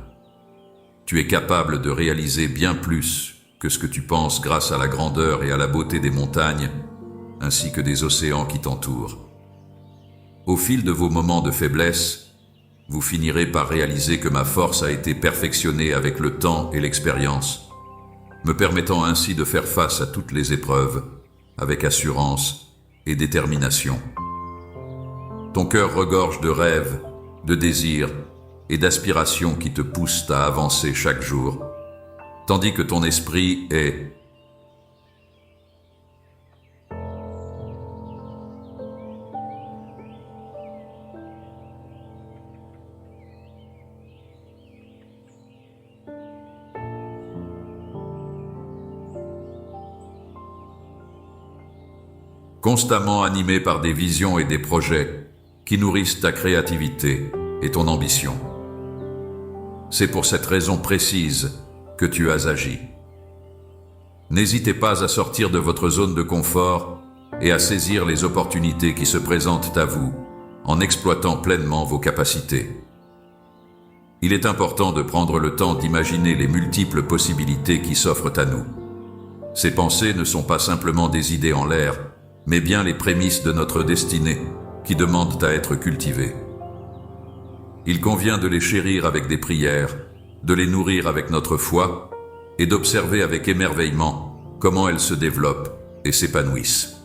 Tu es capable de réaliser bien plus que ce que tu penses grâce à la grandeur et à la beauté des montagnes, ainsi que des océans qui t'entourent. Au fil de vos moments de faiblesse, vous finirez par réaliser que ma force a été perfectionnée avec le temps et l'expérience, me permettant ainsi de faire face à toutes les épreuves avec assurance et détermination. Ton cœur regorge de rêves, de désirs et d'aspirations qui te poussent à avancer chaque jour, tandis que ton esprit est constamment animé par des visions et des projets qui nourrissent ta créativité et ton ambition. C'est pour cette raison précise que tu as agi. N'hésitez pas à sortir de votre zone de confort et à saisir les opportunités qui se présentent à vous en exploitant pleinement vos capacités. Il est important de prendre le temps d'imaginer les multiples possibilités qui s'offrent à nous. Ces pensées ne sont pas simplement des idées en l'air, mais bien les prémices de notre destinée qui demandent à être cultivées. Il convient de les chérir avec des prières, de les nourrir avec notre foi et d'observer avec émerveillement comment elles se développent et s'épanouissent.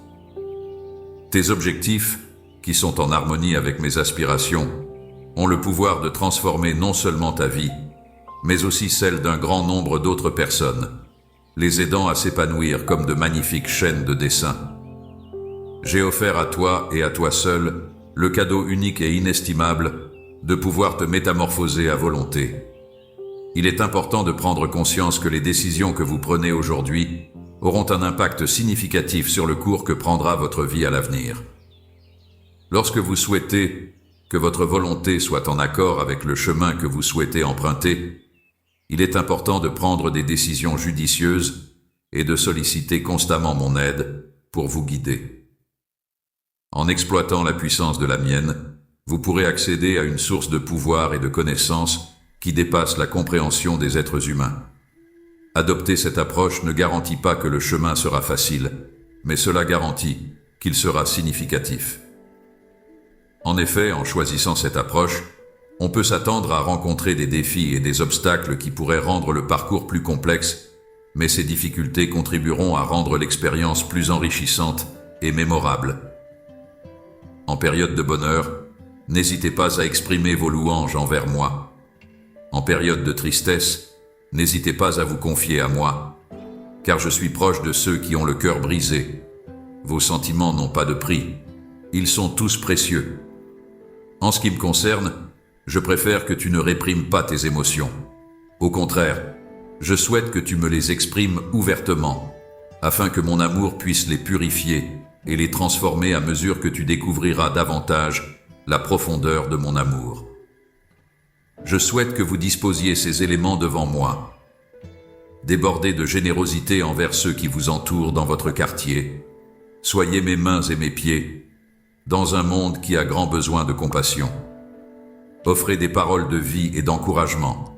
Tes objectifs, qui sont en harmonie avec mes aspirations, ont le pouvoir de transformer non seulement ta vie, mais aussi celle d'un grand nombre d'autres personnes, les aidant à s'épanouir comme de magnifiques chaînes de dessin. J'ai offert à toi et à toi seul le cadeau unique et inestimable de pouvoir te métamorphoser à volonté. Il est important de prendre conscience que les décisions que vous prenez aujourd'hui auront un impact significatif sur le cours que prendra votre vie à l'avenir. Lorsque vous souhaitez que votre volonté soit en accord avec le chemin que vous souhaitez emprunter, il est important de prendre des décisions judicieuses et de solliciter constamment mon aide pour vous guider. En exploitant la puissance de la mienne, vous pourrez accéder à une source de pouvoir et de connaissances qui dépasse la compréhension des êtres humains. Adopter cette approche ne garantit pas que le chemin sera facile, mais cela garantit qu'il sera significatif. En effet, en choisissant cette approche, on peut s'attendre à rencontrer des défis et des obstacles qui pourraient rendre le parcours plus complexe, mais ces difficultés contribueront à rendre l'expérience plus enrichissante et mémorable. En période de bonheur, n'hésitez pas à exprimer vos louanges envers moi. En période de tristesse, n'hésitez pas à vous confier à moi, car je suis proche de ceux qui ont le cœur brisé. Vos sentiments n'ont pas de prix, ils sont tous précieux. En ce qui me concerne, je préfère que tu ne réprimes pas tes émotions. Au contraire, je souhaite que tu me les exprimes ouvertement, afin que mon amour puisse les purifier et les transformer à mesure que tu découvriras davantage la profondeur de mon amour. Je souhaite que vous disposiez ces éléments devant moi. Débordez de générosité envers ceux qui vous entourent dans votre quartier. Soyez mes mains et mes pieds, dans un monde qui a grand besoin de compassion. Offrez des paroles de vie et d'encouragement,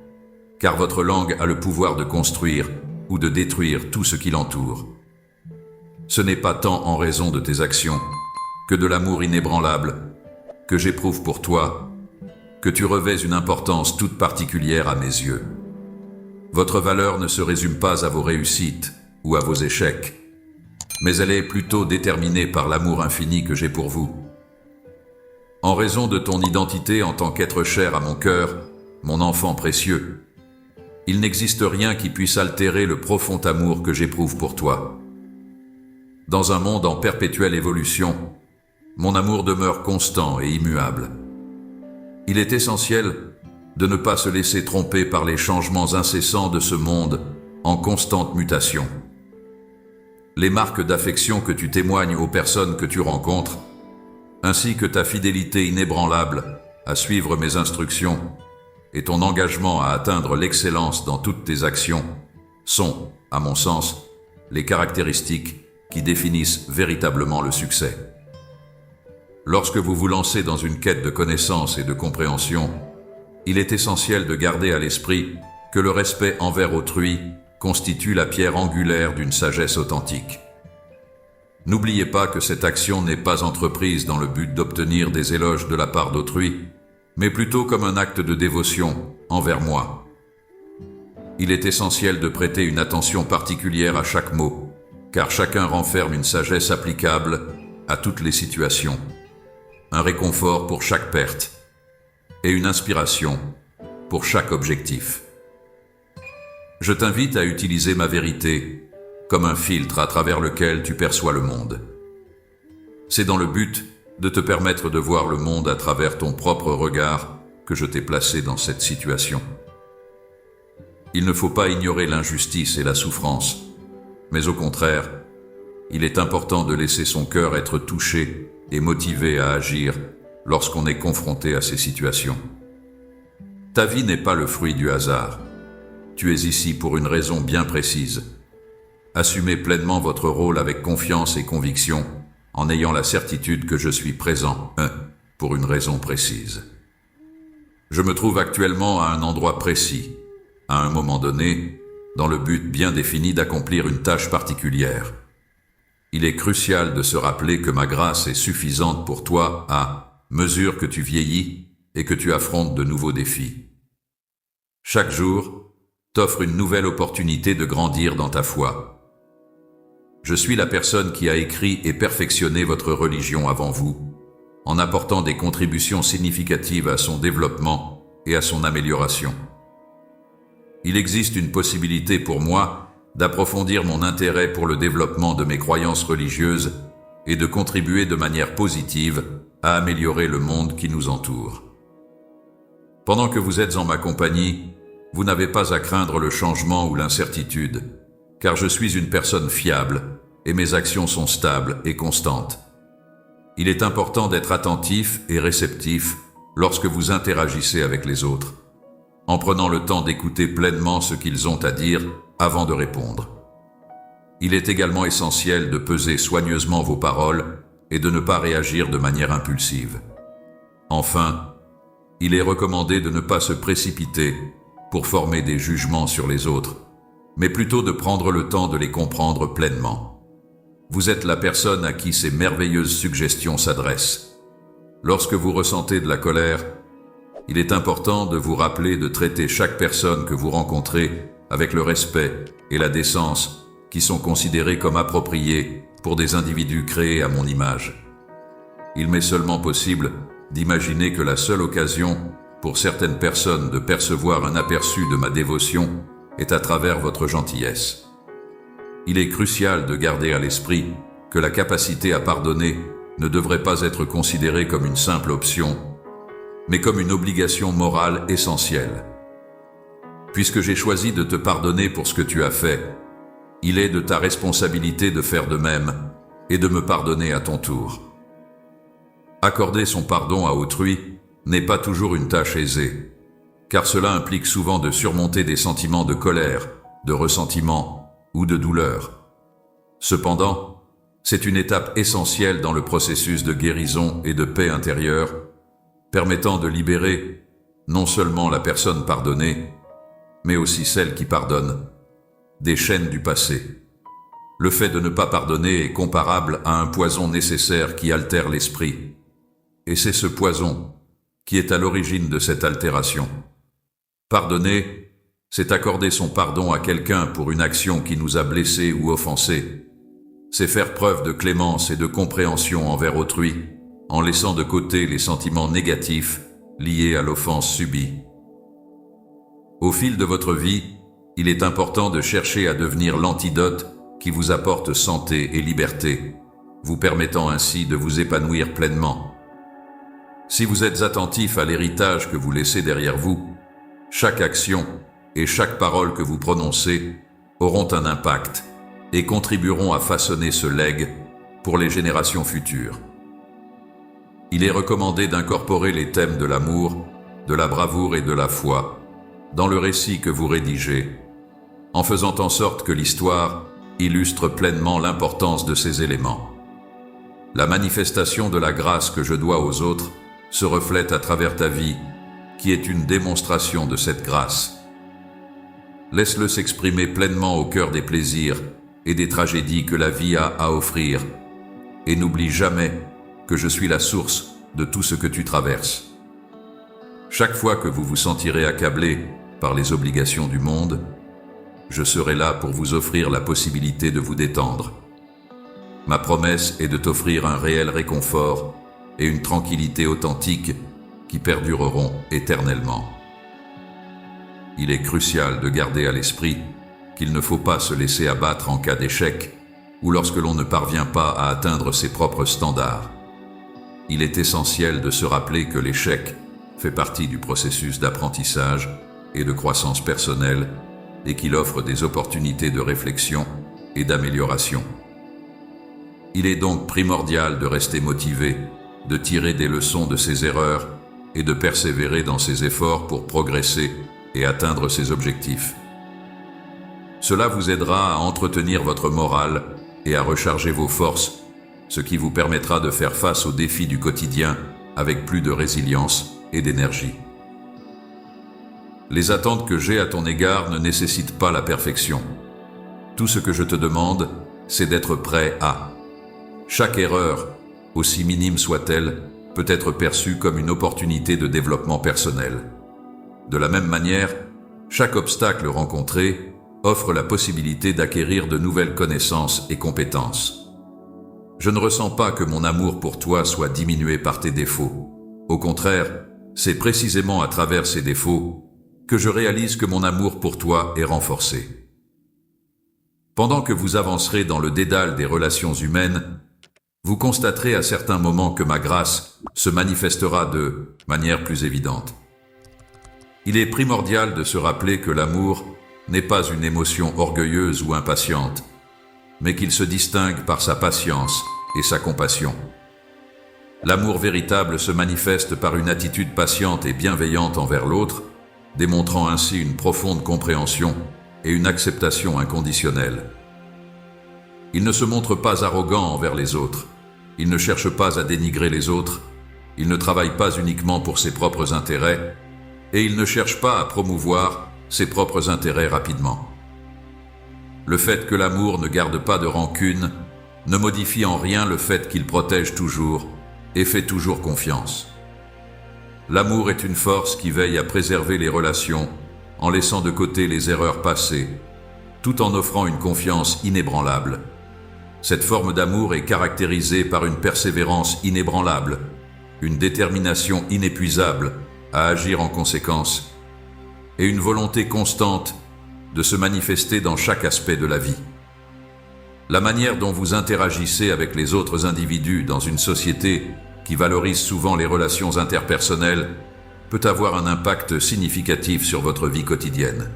car votre langue a le pouvoir de construire ou de détruire tout ce qui l'entoure. Ce n'est pas tant en raison de tes actions que de l'amour inébranlable que j'éprouve pour toi que tu revêts une importance toute particulière à mes yeux. Votre valeur ne se résume pas à vos réussites ou à vos échecs, mais elle est plutôt déterminée par l'amour infini que j'ai pour vous. En raison de ton identité en tant qu'être cher à mon cœur, mon enfant précieux, il n'existe rien qui puisse altérer le profond amour que j'éprouve pour toi. Dans un monde en perpétuelle évolution, mon amour demeure constant et immuable. Il est essentiel de ne pas se laisser tromper par les changements incessants de ce monde en constante mutation. Les marques d'affection que tu témoignes aux personnes que tu rencontres, ainsi que ta fidélité inébranlable à suivre mes instructions et ton engagement à atteindre l'excellence dans toutes tes actions, sont, à mon sens, les caractéristiques qui définissent véritablement le succès. Lorsque vous vous lancez dans une quête de connaissance et de compréhension, il est essentiel de garder à l'esprit que le respect envers autrui constitue la pierre angulaire d'une sagesse authentique. N'oubliez pas que cette action n'est pas entreprise dans le but d'obtenir des éloges de la part d'autrui, mais plutôt comme un acte de dévotion envers moi. Il est essentiel de prêter une attention particulière à chaque mot, car chacun renferme une sagesse applicable à toutes les situations, un réconfort pour chaque perte et une inspiration pour chaque objectif. Je t'invite à utiliser ma vérité comme un filtre à travers lequel tu perçois le monde. C'est dans le but de te permettre de voir le monde à travers ton propre regard que je t'ai placé dans cette situation. Il ne faut pas ignorer l'injustice et la souffrance, mais au contraire, il est important de laisser son cœur être touché et motivé à agir lorsqu'on est confronté à ces situations. Ta vie n'est pas le fruit du hasard. Tu es ici pour une raison bien précise. Assumez pleinement votre rôle avec confiance et conviction, en ayant la certitude que je suis présent, pour une raison précise. Je me trouve actuellement à un endroit précis, à un moment donné, dans le but bien défini d'accomplir une tâche particulière. Il est crucial de se rappeler que ma grâce est suffisante pour toi à mesure que tu vieillis et que tu affrontes de nouveaux défis. Chaque jour t'offre une nouvelle opportunité de grandir dans ta foi. Je suis la personne qui a écrit et perfectionné votre religion avant vous, en apportant des contributions significatives à son développement et à son amélioration. Il existe une possibilité pour moi d'approfondir mon intérêt pour le développement de mes croyances religieuses et de contribuer de manière positive à améliorer le monde qui nous entoure. Pendant que vous êtes en ma compagnie, vous n'avez pas à craindre le changement ou l'incertitude, car je suis une personne fiable et mes actions sont stables et constantes. Il est important d'être attentif et réceptif lorsque vous interagissez avec les autres, en prenant le temps d'écouter pleinement ce qu'ils ont à dire avant de répondre. Il est également essentiel de peser soigneusement vos paroles et de ne pas réagir de manière impulsive. Enfin, il est recommandé de ne pas se précipiter pour former des jugements sur les autres, mais plutôt de prendre le temps de les comprendre pleinement. Vous êtes la personne à qui ces merveilleuses suggestions s'adressent. Lorsque vous ressentez de la colère, il est important de vous rappeler de traiter chaque personne que vous rencontrez avec le respect et la décence qui sont considérés comme appropriés pour des individus créés à mon image. Il m'est seulement possible d'imaginer que la seule occasion pour certaines personnes de percevoir un aperçu de ma dévotion est à travers votre gentillesse. Il est crucial de garder à l'esprit que la capacité à pardonner ne devrait pas être considérée comme une simple option, mais comme une obligation morale essentielle. Puisque j'ai choisi de te pardonner pour ce que tu as fait, il est de ta responsabilité de faire de même et de me pardonner à ton tour. Accorder son pardon à autrui n'est pas toujours une tâche aisée, car cela implique souvent de surmonter des sentiments de colère, de ressentiment ou de douleur. Cependant, c'est une étape essentielle dans le processus de guérison et de paix intérieure, permettant de libérer non seulement la personne pardonnée, mais aussi celle qui pardonne, des chaînes du passé. Le fait de ne pas pardonner est comparable à un poison nécessaire qui altère l'esprit. Et c'est ce poison qui est à l'origine de cette altération. Pardonner, c'est accorder son pardon à quelqu'un pour une action qui nous a blessés ou offensés. C'est faire preuve de clémence et de compréhension envers autrui, en laissant de côté les sentiments négatifs liés à l'offense subie. Au fil de votre vie, il est important de chercher à devenir l'antidote qui vous apporte santé et liberté, vous permettant ainsi de vous épanouir pleinement. Si vous êtes attentif à l'héritage que vous laissez derrière vous, chaque action et chaque parole que vous prononcez auront un impact et contribueront à façonner ce legs pour les générations futures. Il est recommandé d'incorporer les thèmes de l'amour, de la bravoure et de la foi dans le récit que vous rédigez, en faisant en sorte que l'histoire illustre pleinement l'importance de ces éléments. La manifestation de la grâce que je dois aux autres se reflète à travers ta vie, qui est une démonstration de cette grâce. Laisse-le s'exprimer pleinement au cœur des plaisirs et des tragédies que la vie a à offrir, et n'oublie jamais que je suis la source de tout ce que tu traverses. Chaque fois que vous vous sentirez accablé par les obligations du monde, je serai là pour vous offrir la possibilité de vous détendre. Ma promesse est de t'offrir un réel réconfort et une tranquillité authentique qui perdureront éternellement. Il est crucial de garder à l'esprit qu'il ne faut pas se laisser abattre en cas d'échec ou lorsque l'on ne parvient pas à atteindre ses propres standards. Il est essentiel de se rappeler que l'échec fait partie du processus d'apprentissage et de croissance personnelle et qu'il offre des opportunités de réflexion et d'amélioration. Il est donc primordial de rester motivé, de tirer des leçons de ses erreurs et de persévérer dans ses efforts pour progresser et atteindre ses objectifs. Cela vous aidera à entretenir votre morale et à recharger vos forces, ce qui vous permettra de faire face aux défis du quotidien avec plus de résilience et d'énergie. Les attentes que j'ai à ton égard ne nécessitent pas la perfection. Tout ce que je te demande, c'est d'être prêt à. Chaque erreur, aussi minime soit-elle, peut être perçue comme une opportunité de développement personnel. De la même manière, chaque obstacle rencontré offre la possibilité d'acquérir de nouvelles connaissances et compétences. Je ne ressens pas que mon amour pour toi soit diminué par tes défauts. Au contraire, c'est précisément à travers ces défauts que je réalise que mon amour pour toi est renforcé. Pendant que vous avancerez dans le dédale des relations humaines, vous constaterez à certains moments que ma grâce se manifestera de manière plus évidente. Il est primordial de se rappeler que l'amour n'est pas une émotion orgueilleuse ou impatiente, mais qu'il se distingue par sa patience et sa compassion. L'amour véritable se manifeste par une attitude patiente et bienveillante envers l'autre, démontrant ainsi une profonde compréhension et une acceptation inconditionnelle. Il ne se montre pas arrogant envers les autres, il ne cherche pas à dénigrer les autres, il ne travaille pas uniquement pour ses propres intérêts, et il ne cherche pas à promouvoir ses propres intérêts rapidement. Le fait que l'amour ne garde pas de rancune ne modifie en rien le fait qu'il protège toujours et fait toujours confiance. L'amour est une force qui veille à préserver les relations en laissant de côté les erreurs passées, tout en offrant une confiance inébranlable. Cette forme d'amour est caractérisée par une persévérance inébranlable, une détermination inépuisable à agir en conséquence, et une volonté constante de se manifester dans chaque aspect de la vie. La manière dont vous interagissez avec les autres individus dans une société qui valorise souvent les relations interpersonnelles peut avoir un impact significatif sur votre vie quotidienne.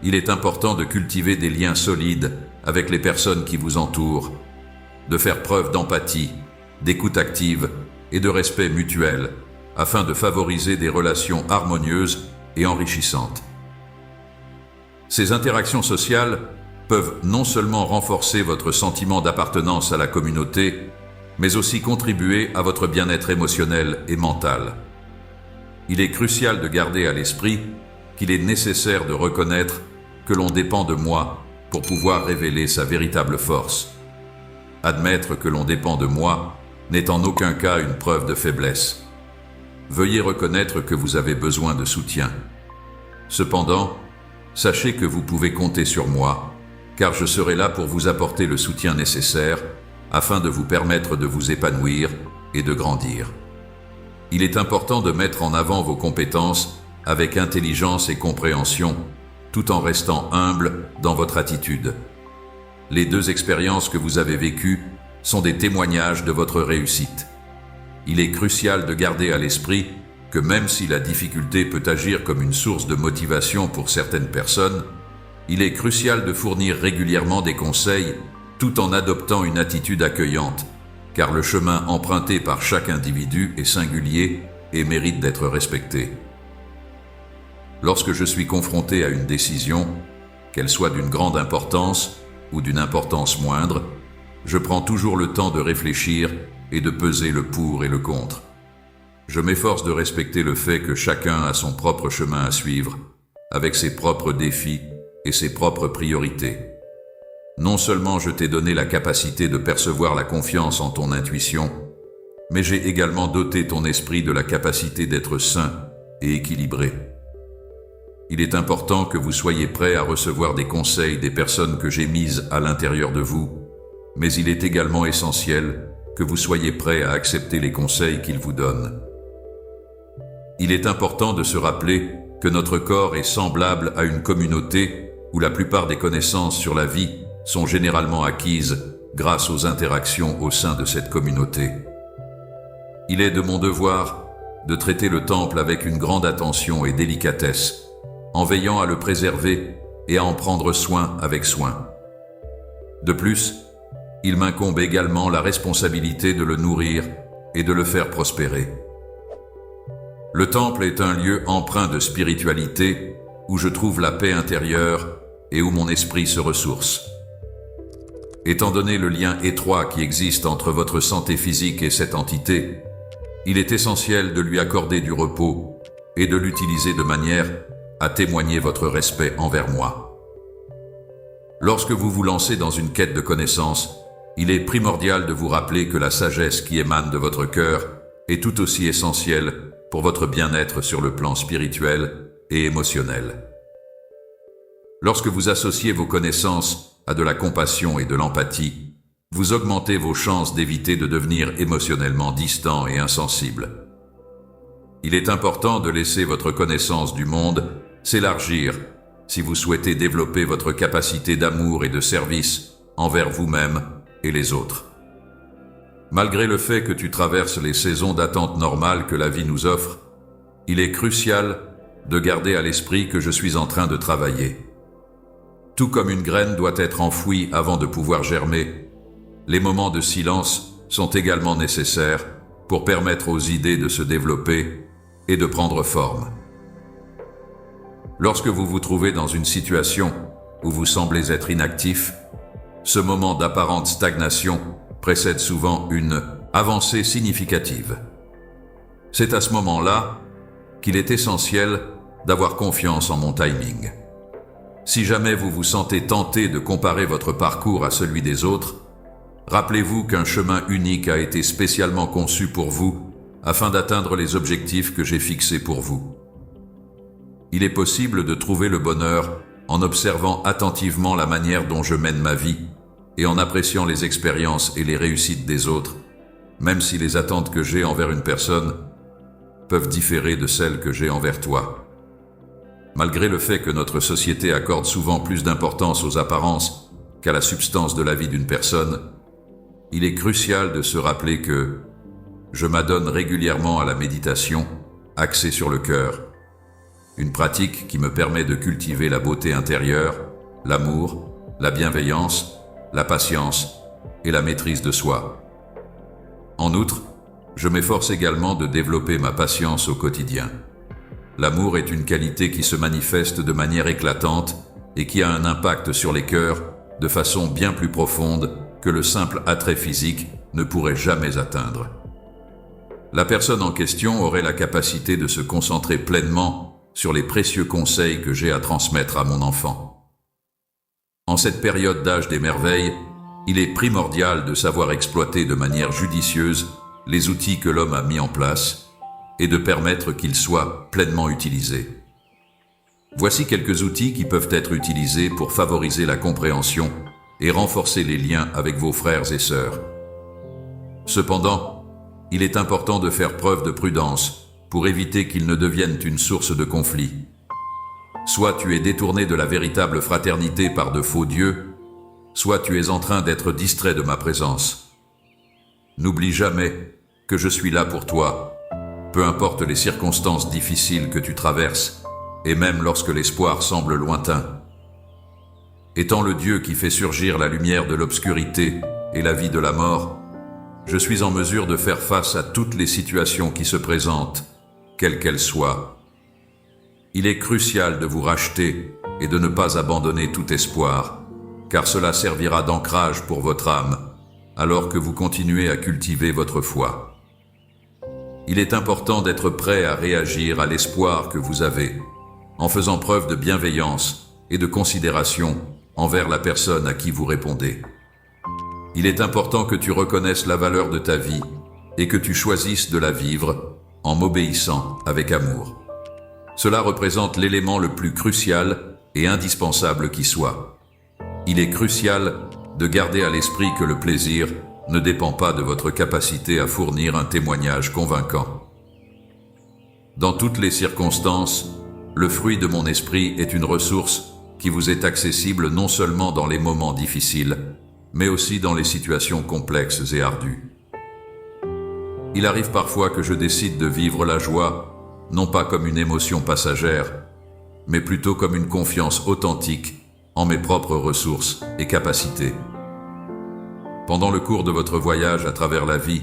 Il est important de cultiver des liens solides avec les personnes qui vous entourent, de faire preuve d'empathie, d'écoute active et de respect mutuel afin de favoriser des relations harmonieuses et enrichissantes. Ces interactions sociales peuvent non seulement renforcer votre sentiment d'appartenance à la communauté, mais aussi contribuer à votre bien-être émotionnel et mental. Il est crucial de garder à l'esprit qu'il est nécessaire de reconnaître que l'on dépend de moi pour pouvoir révéler sa véritable force. Admettre que l'on dépend de moi n'est en aucun cas une preuve de faiblesse. Veuillez reconnaître que vous avez besoin de soutien. Cependant, sachez que vous pouvez compter sur moi, car je serai là pour vous apporter le soutien nécessaire afin de vous permettre de vous épanouir et de grandir. Il est important de mettre en avant vos compétences avec intelligence et compréhension, tout en restant humble dans votre attitude. Les deux expériences que vous avez vécues sont des témoignages de votre réussite. Il est crucial de garder à l'esprit que même si la difficulté peut agir comme une source de motivation pour certaines personnes, il est crucial de fournir régulièrement des conseils tout en adoptant une attitude accueillante, car le chemin emprunté par chaque individu est singulier et mérite d'être respecté. Lorsque je suis confronté à une décision, qu'elle soit d'une grande importance ou d'une importance moindre, je prends toujours le temps de réfléchir et de peser le pour et le contre. Je m'efforce de respecter le fait que chacun a son propre chemin à suivre, avec ses propres défis et ses propres priorités. Non seulement je t'ai donné la capacité de percevoir la confiance en ton intuition, mais j'ai également doté ton esprit de la capacité d'être sain et équilibré. Il est important que vous soyez prêts à recevoir des conseils des personnes que j'ai mises à l'intérieur de vous, mais il est également essentiel que vous soyez prêts à accepter les conseils qu'ils vous donnent. Il est important de se rappeler que notre corps est semblable à une communauté où la plupart des connaissances sur la vie sont généralement acquises grâce aux interactions au sein de cette communauté. Il est de mon devoir de traiter le temple avec une grande attention et délicatesse, en veillant à le préserver et à en prendre soin avec soin. De plus, il m'incombe également la responsabilité de le nourrir et de le faire prospérer. Le temple est un lieu empreint de spiritualité où je trouve la paix intérieure et où mon esprit se ressource. Étant donné le lien étroit qui existe entre votre santé physique et cette entité, il est essentiel de lui accorder du repos et de l'utiliser de manière à témoigner votre respect envers moi. Lorsque vous vous lancez dans une quête de connaissances, il est primordial de vous rappeler que la sagesse qui émane de votre cœur est tout aussi essentielle pour votre bien-être sur le plan spirituel et émotionnel. Lorsque vous associez vos connaissances à de la compassion et de l'empathie, vous augmentez vos chances d'éviter de devenir émotionnellement distant et insensible. Il est important de laisser votre connaissance du monde s'élargir si vous souhaitez développer votre capacité d'amour et de service envers vous-même et les autres. Malgré le fait que tu traverses les saisons d'attente normales que la vie nous offre, il est crucial de garder à l'esprit que je suis en train de travailler. Tout comme une graine doit être enfouie avant de pouvoir germer, les moments de silence sont également nécessaires pour permettre aux idées de se développer et de prendre forme. Lorsque vous vous trouvez dans une situation où vous semblez être inactif, ce moment d'apparente stagnation précède souvent une avancée significative. C'est à ce moment-là qu'il est essentiel d'avoir confiance en mon timing. Si jamais vous vous sentez tenté de comparer votre parcours à celui des autres, rappelez-vous qu'un chemin unique a été spécialement conçu pour vous afin d'atteindre les objectifs que j'ai fixés pour vous. Il est possible de trouver le bonheur en observant attentivement la manière dont je mène ma vie et en appréciant les expériences et les réussites des autres, même si les attentes que j'ai envers une personne peuvent différer de celles que j'ai envers toi. Malgré le fait que notre société accorde souvent plus d'importance aux apparences qu'à la substance de la vie d'une personne, il est crucial de se rappeler que je m'adonne régulièrement à la méditation, axée sur le cœur, une pratique qui me permet de cultiver la beauté intérieure, l'amour, la bienveillance, la patience et la maîtrise de soi. En outre, je m'efforce également de développer ma patience au quotidien. L'amour est une qualité qui se manifeste de manière éclatante et qui a un impact sur les cœurs de façon bien plus profonde que le simple attrait physique ne pourrait jamais atteindre. La personne en question aurait la capacité de se concentrer pleinement sur les précieux conseils que j'ai à transmettre à mon enfant. En cette période d'âge des merveilles, il est primordial de savoir exploiter de manière judicieuse les outils que l'homme a mis en place et de permettre qu'ils soient pleinement utilisés. Voici quelques outils qui peuvent être utilisés pour favoriser la compréhension et renforcer les liens avec vos frères et sœurs. Cependant, il est important de faire preuve de prudence pour éviter qu'ils ne deviennent une source de conflit. Soit tu es détourné de la véritable fraternité par de faux dieux, soit tu es en train d'être distrait de ma présence. N'oublie jamais que je suis là pour toi, peu importe les circonstances difficiles que tu traverses, et même lorsque l'espoir semble lointain. Étant le Dieu qui fait surgir la lumière de l'obscurité et la vie de la mort, je suis en mesure de faire face à toutes les situations qui se présentent, quelles qu'elles soient. Il est crucial de vous racheter et de ne pas abandonner tout espoir, car cela servira d'ancrage pour votre âme, alors que vous continuez à cultiver votre foi. Il est important d'être prêt à réagir à l'espoir que vous avez, en faisant preuve de bienveillance et de considération envers la personne à qui vous répondez. Il est important que tu reconnaisses la valeur de ta vie et que tu choisisses de la vivre en m'obéissant avec amour. Cela représente l'élément le plus crucial et indispensable qui soit. Il est crucial de garder à l'esprit que le plaisir ne dépend pas de votre capacité à fournir un témoignage convaincant. Dans toutes les circonstances, le fruit de mon esprit est une ressource qui vous est accessible non seulement dans les moments difficiles, mais aussi dans les situations complexes et ardues. Il arrive parfois que je décide de vivre la joie, non pas comme une émotion passagère, mais plutôt comme une confiance authentique en mes propres ressources et capacités. Pendant le cours de votre voyage à travers la vie,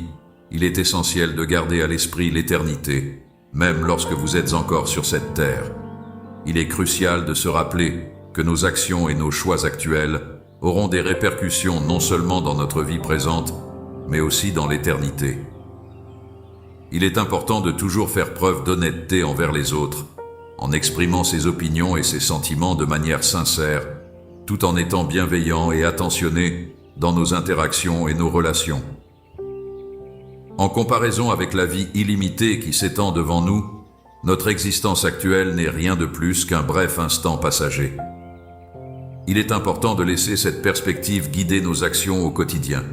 il est essentiel de garder à l'esprit l'éternité, même lorsque vous êtes encore sur cette terre. Il est crucial de se rappeler que nos actions et nos choix actuels auront des répercussions non seulement dans notre vie présente, mais aussi dans l'éternité. Il est important de toujours faire preuve d'honnêteté envers les autres, en exprimant ses opinions et ses sentiments de manière sincère, tout en étant bienveillant et attentionné dans nos interactions et nos relations. En comparaison avec la vie illimitée qui s'étend devant nous, notre existence actuelle n'est rien de plus qu'un bref instant passager. Il est important de laisser cette perspective guider nos actions au quotidien.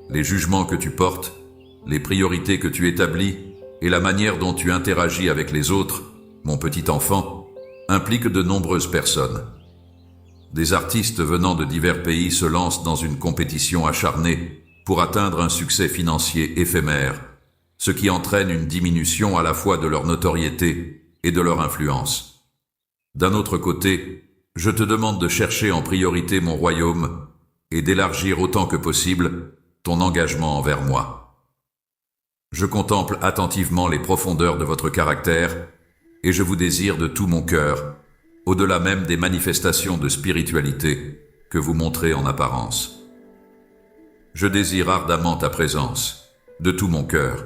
Les jugements que tu portes, les priorités que tu établis et la manière dont tu interagis avec les autres, mon petit enfant, impliquent de nombreuses personnes. Des artistes venant de divers pays se lancent dans une compétition acharnée pour atteindre un succès financier éphémère, ce qui entraîne une diminution à la fois de leur notoriété et de leur influence. D'un autre côté, je te demande de chercher en priorité mon royaume et d'élargir autant que possible ton engagement envers moi. Je contemple attentivement les profondeurs de votre caractère et je vous désire de tout mon cœur, au-delà même des manifestations de spiritualité que vous montrez en apparence. Je désire ardemment ta présence, de tout mon cœur.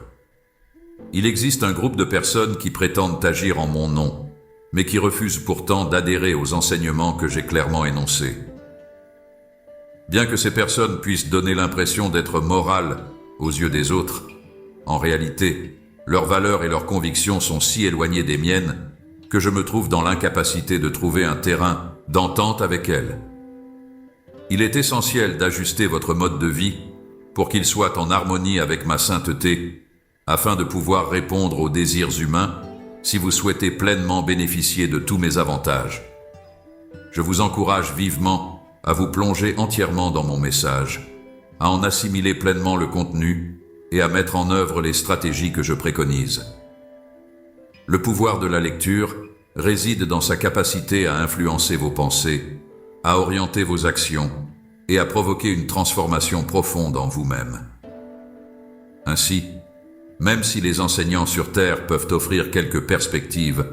Il existe un groupe de personnes qui prétendent agir en mon nom, mais qui refusent pourtant d'adhérer aux enseignements que j'ai clairement énoncés. Bien que ces personnes puissent donner l'impression d'être morales aux yeux des autres, en réalité, leurs valeurs et leurs convictions sont si éloignées des miennes que je me trouve dans l'incapacité de trouver un terrain d'entente avec elles. Il est essentiel d'ajuster votre mode de vie pour qu'il soit en harmonie avec ma sainteté, afin de pouvoir répondre aux désirs humains si vous souhaitez pleinement bénéficier de tous mes avantages. Je vous encourage vivement à vous plonger entièrement dans mon message, à en assimiler pleinement le contenu et à mettre en œuvre les stratégies que je préconise. Le pouvoir de la lecture réside dans sa capacité à influencer vos pensées, à orienter vos actions et à provoquer une transformation profonde en vous-même. Ainsi, même si les enseignants sur Terre peuvent offrir quelques perspectives,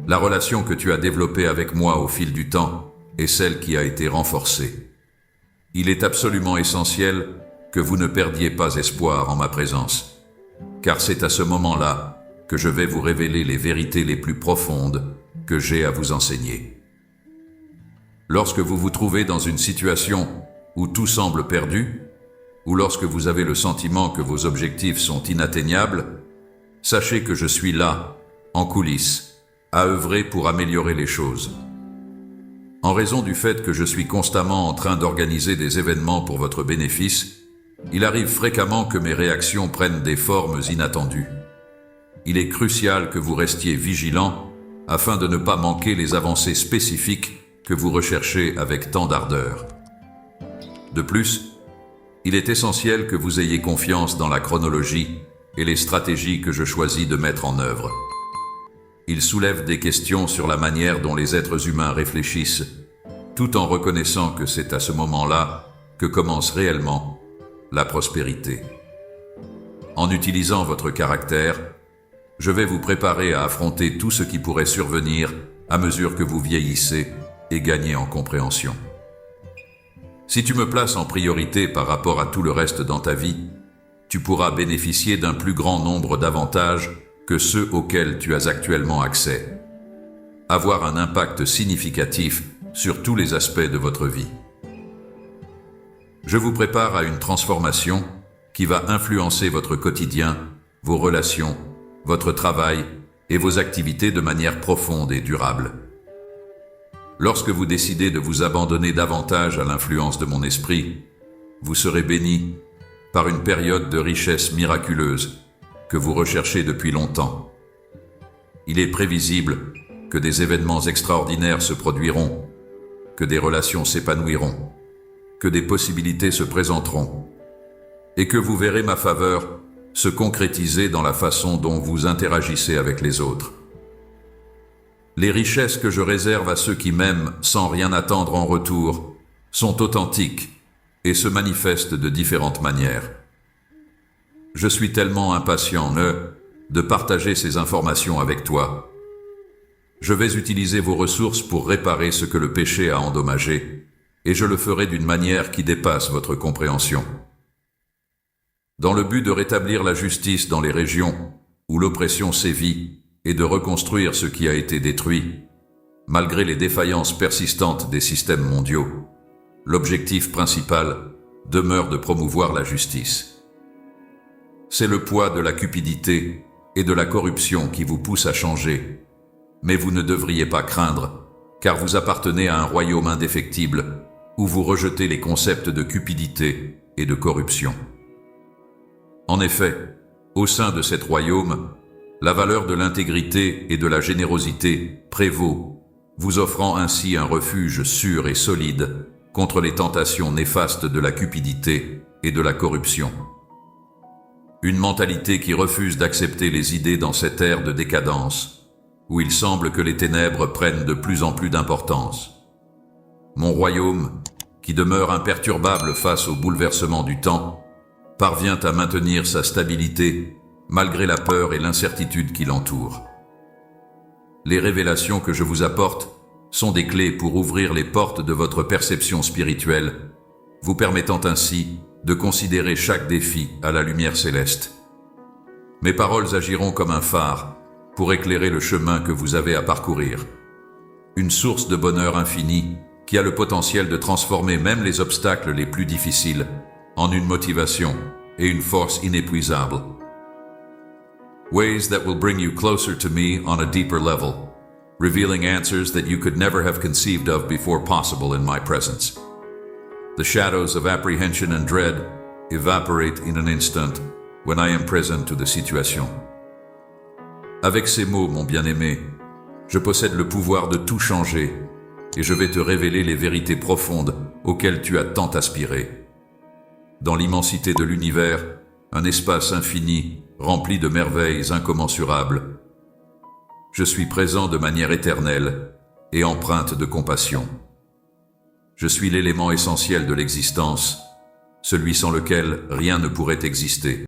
la relation que tu as développée avec moi au fil du temps est celle qui a été renforcée. Il est absolument essentiel que vous ne perdiez pas espoir en ma présence, car c'est à ce moment-là que je vais vous révéler les vérités les plus profondes que j'ai à vous enseigner. Lorsque vous vous trouvez dans une situation où tout semble perdu, ou lorsque vous avez le sentiment que vos objectifs sont inatteignables, sachez que je suis là, en coulisses, à œuvrer pour améliorer les choses. En raison du fait que je suis constamment en train d'organiser des événements pour votre bénéfice, il arrive fréquemment que mes réactions prennent des formes inattendues. Il est crucial que vous restiez vigilant afin de ne pas manquer les avancées spécifiques que vous recherchez avec tant d'ardeur. De plus, il est essentiel que vous ayez confiance dans la chronologie et les stratégies que je choisis de mettre en œuvre. Il soulève des questions sur la manière dont les êtres humains réfléchissent, tout en reconnaissant que c'est à ce moment-là que commence réellement la prospérité. En utilisant votre caractère, je vais vous préparer à affronter tout ce qui pourrait survenir à mesure que vous vieillissez et gagnez en compréhension. Si tu me places en priorité par rapport à tout le reste dans ta vie, tu pourras bénéficier d'un plus grand nombre d'avantages que ceux auxquels tu as actuellement accès. Avoir un impact significatif sur tous les aspects de votre vie. Je vous prépare à une transformation qui va influencer votre quotidien, vos relations, votre travail et vos activités de manière profonde et durable. Lorsque vous décidez de vous abandonner davantage à l'influence de mon esprit, vous serez béni par une période de richesse miraculeuse que vous recherchez depuis longtemps. Il est prévisible que des événements extraordinaires se produiront, que des relations s'épanouiront, que des possibilités se présenteront, et que vous verrez ma faveur se concrétiser dans la façon dont vous interagissez avec les autres. Les richesses que je réserve à ceux qui m'aiment sans rien attendre en retour sont authentiques et se manifestent de différentes manières. Je suis tellement impatient, de partager ces informations avec toi. Je vais utiliser vos ressources pour réparer ce que le péché a endommagé, et je le ferai d'une manière qui dépasse votre compréhension. Dans le but de rétablir la justice dans les régions où l'oppression sévit et de reconstruire ce qui a été détruit, malgré les défaillances persistantes des systèmes mondiaux, l'objectif principal demeure de promouvoir la justice. C'est le poids de la cupidité et de la corruption qui vous pousse à changer, mais vous ne devriez pas craindre, car vous appartenez à un royaume indéfectible où vous rejetez les concepts de cupidité et de corruption. En effet, au sein de cet royaume, la valeur de l'intégrité et de la générosité prévaut, vous offrant ainsi un refuge sûr et solide contre les tentations néfastes de la cupidité et de la corruption. Une mentalité qui refuse d'accepter les idées dans cette ère de décadence où il semble que les ténèbres prennent de plus en plus d'importance. Mon royaume, qui demeure imperturbable face au bouleversement du temps, parvient à maintenir sa stabilité malgré la peur et l'incertitude qui l'entourent. Les révélations que je vous apporte sont des clés pour ouvrir les portes de votre perception spirituelle, vous permettant ainsi de considérer chaque défi à la lumière céleste. Mes paroles agiront comme un phare pour éclairer le chemin que vous avez à parcourir. Une source de bonheur infini qui a le potentiel de transformer même les obstacles les plus difficiles en une motivation et une force inépuisables. Ways that will bring you closer to me on a deeper level, revealing answers that you could never have conceived of before possible in my presence. The shadows of apprehension and dread evaporate in an instant when I am present to the situation. Avec ces mots, mon bien-aimé, je possède le pouvoir de tout changer et je vais te révéler les vérités profondes auxquelles tu as tant aspiré. Dans l'immensité de l'univers, un espace infini rempli de merveilles incommensurables. Je suis présent de manière éternelle et empreinte de compassion. Je suis l'élément essentiel de l'existence, celui sans lequel rien ne pourrait exister.